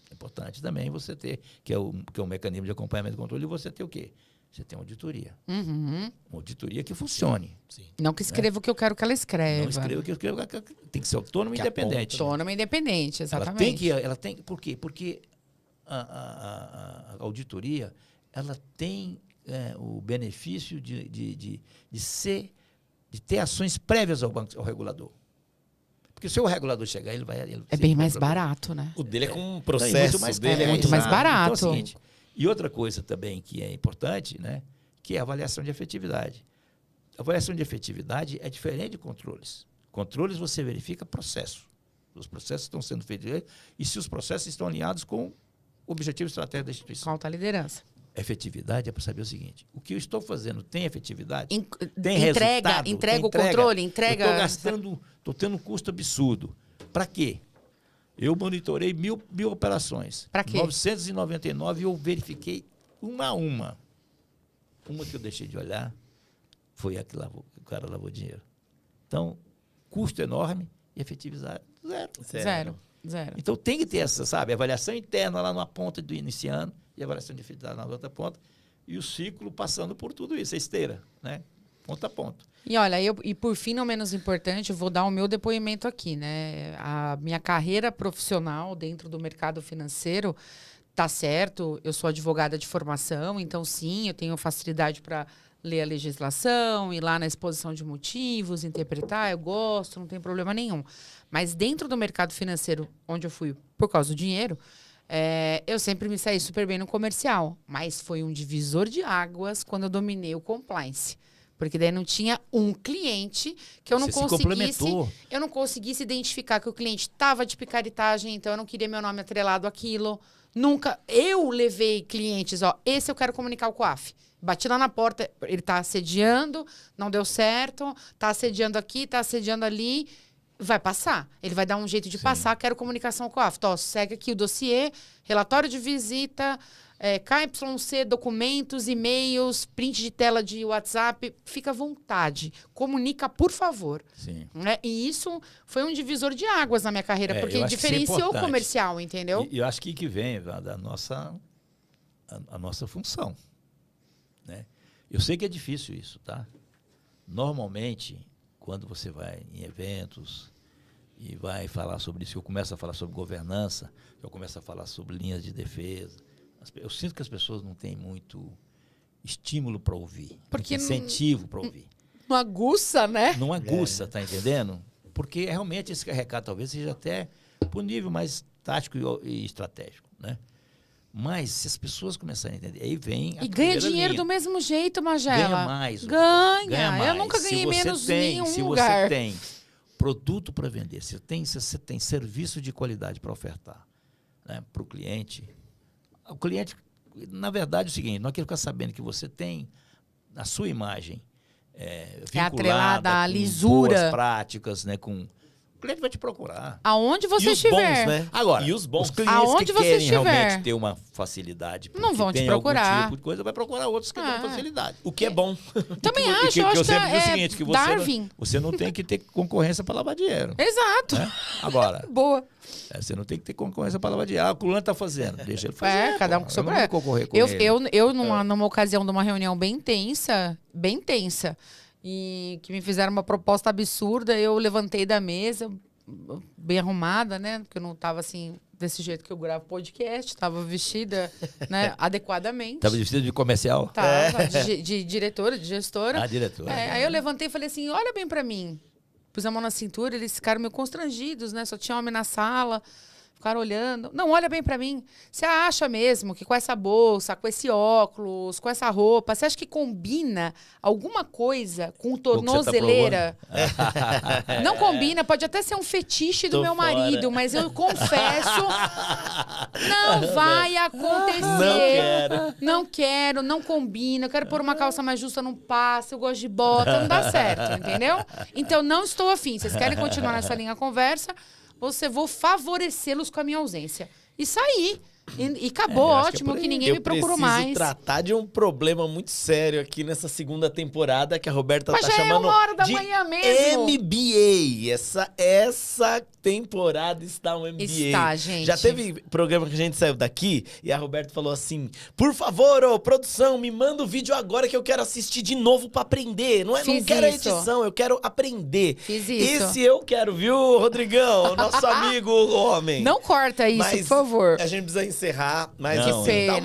É importante também você ter, que é um mecanismo de acompanhamento e controle, e você ter o quê? Você tem uma auditoria. Uma auditoria que funcione. Sim. Não que escreva o que eu quero que ela escreva. Não escreva o que eu quero. Tem que ser autônoma e independente. Autônoma e independente, exatamente. Ela tem, por quê? Porque a auditoria, ela tem o benefício de ter ações prévias ao regulador. Porque se o regulador chegar, ele vai... É bem mais barato, né? O dele é com um processo. É muito mais barato. Então é o seguinte, e outra coisa também que é importante, né, que é a avaliação de efetividade. A avaliação de efetividade é diferente de controles. Controles você verifica processo. Os processos estão sendo feitos e se os processos estão alinhados com o objetivo estratégico da instituição. Com alta liderança. Efetividade é para saber o seguinte: o que eu estou fazendo tem efetividade? Tem resultado? Entrega o controle? Entrega... Estou tendo um custo absurdo. Para quê? Eu monitorei mil operações. Para quê? 999 eu verifiquei uma a uma. Uma que eu deixei de olhar foi a que o cara lavou dinheiro. Então, custo enorme e efetividade zero. Então, tem que ter essa, sabe, avaliação interna lá na ponta do iniciando e avaliação de efetividade na outra ponta e o ciclo passando por tudo isso, a esteira, né? Ponto a ponto. E olha, e por fim, não menos importante, eu vou dar o meu depoimento aqui, né? A minha carreira profissional dentro do mercado financeiro tá certo, eu sou advogada de formação, então sim, eu tenho facilidade para ler a legislação, ir lá na exposição de motivos, interpretar, eu gosto, não tem problema nenhum. Mas dentro do mercado financeiro, onde eu fui por causa do dinheiro, eu sempre me saí super bem no comercial, mas foi um divisor de águas quando eu dominei o compliance. Porque daí não tinha um cliente que eu não conseguisse identificar que o cliente estava de picaretagem, então eu não queria meu nome atrelado àquilo. Nunca. Eu levei clientes, esse eu quero comunicar ao COAF. Bati lá na porta, ele está assediando, não deu certo, está assediando aqui, está assediando ali. Vai passar. Ele vai dar um jeito de passar, quero comunicação com o COAF. Segue aqui o dossiê, relatório de visita, KYC, documentos, e-mails, print de tela de WhatsApp, fica à vontade. Comunica, por favor. Sim. Né? E isso foi um divisor de águas na minha carreira, porque diferenciou o comercial, entendeu? E eu acho que vem da nossa função. Né? Eu sei que é difícil isso, tá? Normalmente, quando você vai em eventos e vai falar sobre isso, eu começo a falar sobre governança, eu começo a falar sobre linhas de defesa, eu sinto que as pessoas não têm muito estímulo para ouvir, muito incentivo para ouvir. Não aguça, né? Não aguça, tá entendendo? Porque realmente esse recado talvez seja até por nível mais tático e estratégico, né? Mas se as pessoas começarem a entender, aí vem a E ganha dinheiro linha. Do mesmo jeito, Magela. Ganha mais. Ganha mais. Eu nunca ganhei menos em nenhum se lugar. Você tem produto para vender, se você tem serviço de qualidade para ofertar, né, para o cliente, na verdade, é o seguinte, não quer ficar sabendo que você tem a sua imagem vinculada atrelada à com lisura. boas práticas, né, com... O cliente vai te procurar. Aonde você e os estiver. Bons, né? Agora, e os bons. Os clientes Aonde que você querem estiver. realmente ter uma facilidade, Não vão te tem procurar. algum tipo de coisa, vai procurar outros que dão facilidade. O que é bom. Também acho, que eu acho eu sempre digo o que seguinte, que Darwin. você não tem que ter concorrência para lavar dinheiro. Exato. Né? Agora, Boa. você não tem que ter concorrência para lavar dinheiro. O fulano está fazendo, deixa ele fazer. Cada um com seu não vou concorrer com ele. Eu numa ocasião de uma reunião bem tensa, e que me fizeram uma proposta absurda, eu levantei da mesa, bem arrumada, né? Porque eu não estava assim, desse jeito que eu gravo podcast, estava vestida, né, adequadamente. Estava vestida de comercial? Tava, de diretora, de gestora. Diretora. Aí eu levantei e falei assim, olha bem pra mim. Pus a mão na cintura, eles ficaram meio constrangidos, né? Só tinha homem na sala. Ficaram olhando. Não, olha bem pra mim. Você acha mesmo que com essa bolsa, com esse óculos, com essa roupa, você acha que combina alguma coisa com tornozeleira? Não combina, pode até ser um fetiche do meu marido, mas eu confesso, não vai acontecer. Não quero, não combina. Eu quero pôr uma calça mais justa, não passa. Eu gosto de bota, não dá certo, entendeu? Então, não estou afim. Vocês querem continuar nessa linha conversa? Vou favorecê-los com a minha ausência. E saí. E acabou, ótimo, que ninguém me procurou mais. Eu preciso tratar de um problema muito sério aqui nessa segunda temporada que a Roberta Mas tá já chamando 1h da de manhã mesmo. MBA. Essa temporada está um MBA. Está, gente. Já teve programa que a gente saiu daqui e a Roberta falou assim, por favor, produção, me manda o vídeo agora que eu quero assistir de novo pra aprender. Não quero a edição, eu quero aprender. Fiz isso. Esse eu quero, viu, Rodrigão? Nosso amigo homem. Não corta isso, por favor. A gente precisa encerrar, mas Não, assim, tá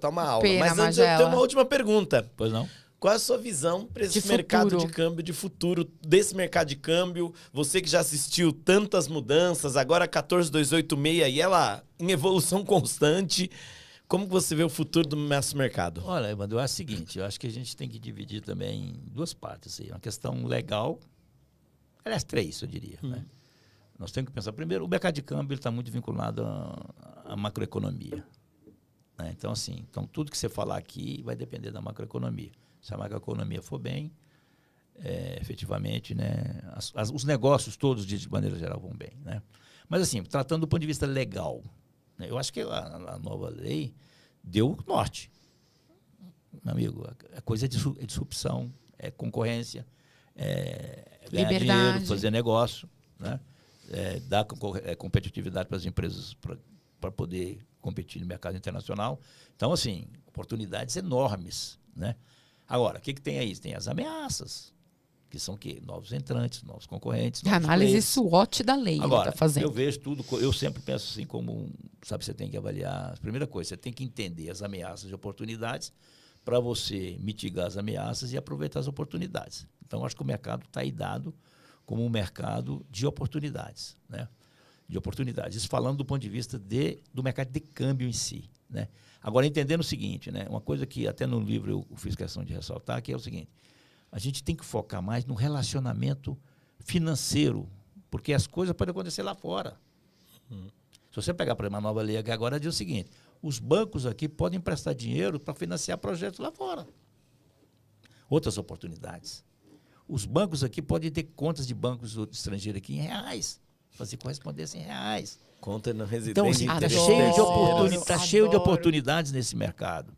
uma aula. Pena, mas antes eu tenho uma última pergunta. Pois não? Qual é a sua visão para esse mercado de câmbio, de futuro, desse mercado de câmbio? Você que já assistiu tantas mudanças, agora 14286 e ela em evolução constante. Como que você vê o futuro do nosso mercado? Olha, Evandro, eu acho o seguinte, eu acho que a gente tem que dividir também em duas partes. Uma questão legal, aliás, três, eu diria, né? Nós temos que pensar, primeiro, o mercado de câmbio está muito vinculado à macroeconomia. Né? Então, assim, tudo que você falar aqui vai depender da macroeconomia. Se a macroeconomia for bem, efetivamente, né, os negócios todos, de maneira geral, vão bem. Né? Mas, assim, tratando do ponto de vista legal, né, eu acho que a nova lei deu norte. Meu amigo, a coisa é disrupção, é concorrência, ganhar dinheiro, fazer negócio, né? Dar competitividade para as empresas para poder competir no mercado internacional. Então, assim, oportunidades enormes, né? Agora, o que tem aí? Tem as ameaças, que são o quê? Novos entrantes, novos concorrentes. Novos análise players. SWOT da lei. Agora, tá fazendo. eu vejo tudo, eu sempre penso assim como, sabe, você tem que avaliar. A primeira coisa, você tem que entender as ameaças e oportunidades para você mitigar as ameaças e aproveitar as oportunidades. Então, acho que o mercado está aí dado como um mercado de oportunidades, né? De oportunidades. Isso falando do ponto de vista do mercado de câmbio em si, né? Agora, entendendo o seguinte, né? Uma coisa que até no livro eu fiz questão de ressaltar, que é o seguinte, a gente tem que focar mais no relacionamento financeiro, porque as coisas podem acontecer lá fora. Se você pegar para uma nova lei aqui agora, diz o seguinte, os bancos aqui podem emprestar dinheiro para financiar projetos lá fora. Outras oportunidades. Os bancos aqui podem ter contas de bancos estrangeiros aqui em reais. fazer correspondência em reais. Conta na residência. Então, assim, está cheio de oportunidades nesse mercado.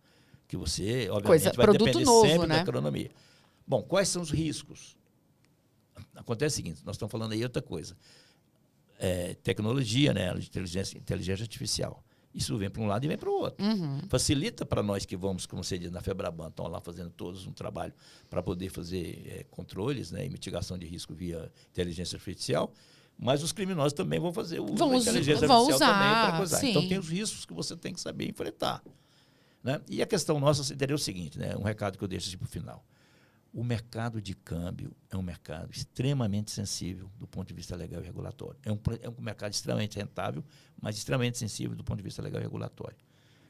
Que você, obviamente, vai depender sempre da economia. Bom, quais são os riscos? Acontece o seguinte, nós estamos falando aí outra coisa. Tecnologia, né? Inteligência artificial. Isso vem para um lado e vem para o outro. Facilita para nós que vamos, como você diz, na Febraban, estão lá fazendo todos um trabalho para poder fazer controles, né, e mitigação de risco via inteligência artificial, mas os criminosos também vão fazer o uso da inteligência artificial também para coisar. Então tem os riscos que você tem que saber enfrentar. Né? E a questão nossa seria o seguinte, né, um recado que eu deixo para o final. O mercado de câmbio é um mercado extremamente sensível do ponto de vista legal e regulatório. É um mercado extremamente rentável, mas extremamente sensível do ponto de vista legal e regulatório.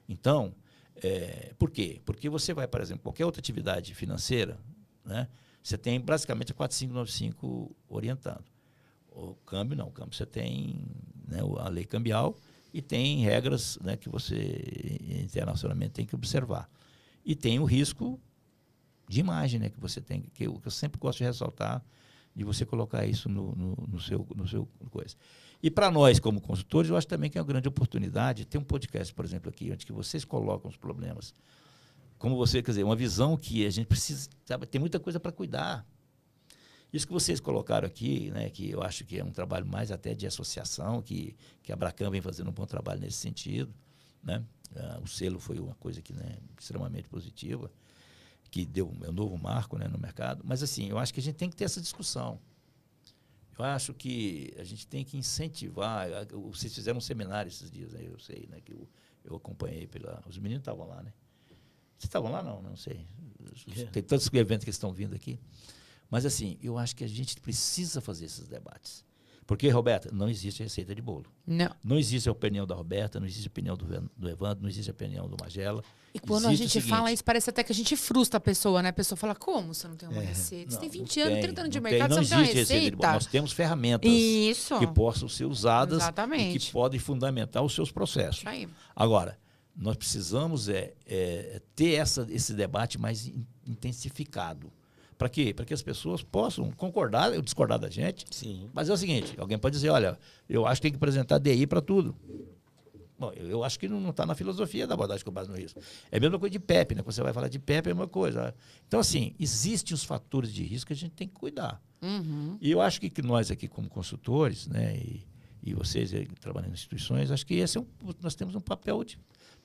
Então, por quê? Porque você vai, por exemplo, qualquer outra atividade financeira, né, você tem basicamente a 4595 orientando. O câmbio não, o câmbio você tem, né, a lei cambial e tem regras, né, que você internacionalmente tem que observar. E tem o risco de imagem, né, que você tem, que eu sempre gosto de ressaltar, de você colocar isso no seu coisa. E para nós, como consultores, eu acho também que é uma grande oportunidade ter um podcast, por exemplo, aqui, onde que vocês colocam os problemas. Como você, quer dizer, uma visão que a gente precisa, sabe, tem muita coisa para cuidar. Isso que vocês colocaram aqui, né, que eu acho que é um trabalho mais até de associação, que a Abracam vem fazendo um bom trabalho nesse sentido. Né? O selo foi uma coisa que, né, extremamente positiva, que deu um novo marco, né, no mercado. Mas, assim, eu acho que a gente tem que ter essa discussão. Eu acho que a gente tem que incentivar. Vocês fizeram um seminário esses dias, aí eu sei, né, que eu acompanhei os meninos estavam lá, né? Vocês estavam lá? Não sei. Tem tantos eventos que estão vindo aqui. Mas, assim, eu acho que a gente precisa fazer esses debates. Porque, Roberta, não existe receita de bolo. Não existe a opinião da Roberta, não existe a opinião do Evandro, não existe a opinião do Magela. E quando a gente fala isso, parece até que a gente frustra a pessoa, né? A pessoa fala, como você não tem uma receita? Você tem 20 anos, 30 anos de mercado, você não tem uma receita? Nós temos ferramentas que possam ser usadas e que podem fundamentar os seus processos. Isso aí. Agora, nós precisamos ter esse debate mais intensificado. Para quê? Para que as pessoas possam concordar ou discordar da gente. Sim. Mas é o seguinte, alguém pode dizer, olha, eu acho que tem que apresentar DI para tudo. Bom, eu acho que não está na filosofia da abordagem com base no risco. É a mesma coisa de PEP, né? Quando você vai falar de PEP, é a mesma coisa. Então, assim, existem os fatores de risco que a gente tem que cuidar. E eu acho que nós aqui, como consultores, né, e vocês aí, trabalhando em instituições, acho que nós temos um papel de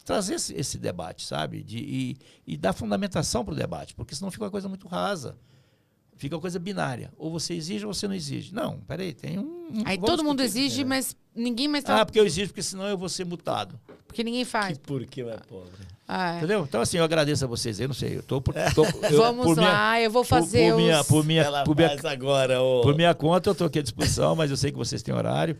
trazer esse debate, sabe? E dar fundamentação para o debate, porque senão fica uma coisa muito rasa. Fica uma coisa binária. Ou você exige ou você não exige. Não, peraí, tem Aí todo mundo exige, mas ninguém mais tá... porque eu exijo, porque senão eu vou ser multado. Porque ninguém faz. Porque é pobre. Entendeu? Então, assim, eu agradeço a vocês. Eu não sei, Vamos lá, eu vou fazer por minha conta, eu estou aqui à disposição, mas eu sei que vocês têm horário.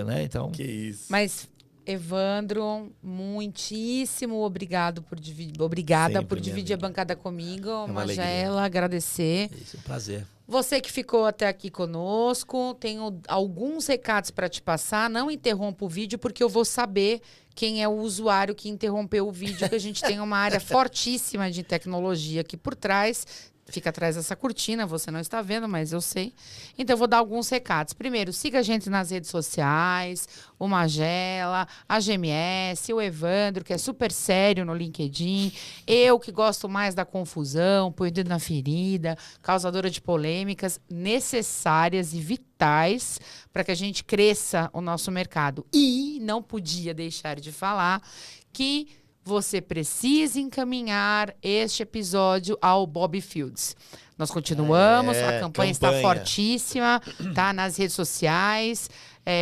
Né? Então... Que isso. Mas... Evandro, muitíssimo obrigada por dividir a bancada comigo. Magela, agradecer. Isso, é um prazer. Você que ficou até aqui conosco, tenho alguns recados para te passar. Não interrompa o vídeo, porque eu vou saber quem é o usuário que interrompeu o vídeo, que a gente tem uma área fortíssima de tecnologia aqui por trás. Fica atrás dessa cortina, você não está vendo, mas eu sei. Então, eu vou dar alguns recados. Primeiro, siga a gente nas redes sociais, o Magela, a GMS, o Evandro, que é super sério no LinkedIn, eu que gosto mais da confusão, põe o dedo na ferida, causadora de polêmicas necessárias e vitais para que a gente cresça o nosso mercado. E não podia deixar de falar que você precisa encaminhar este episódio ao Bob Fields. Nós continuamos, a campanha está fortíssima, tá? Nas redes sociais,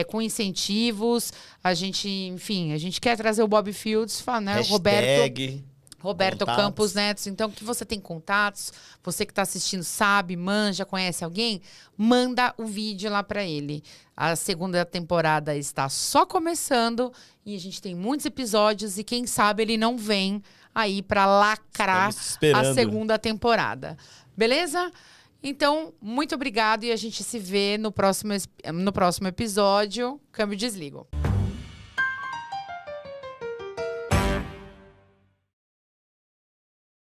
com incentivos. A gente quer trazer o Bob Fields, né? Roberto Campos Neto. Então, que você tem contatos, você que está assistindo sabe, manja, conhece alguém, manda o vídeo lá para ele. A segunda temporada está só começando e a gente tem muitos episódios e quem sabe ele não vem aí para lacrar a segunda temporada. Beleza? Então, muito obrigado e a gente se vê no próximo episódio. Câmbio, desligo.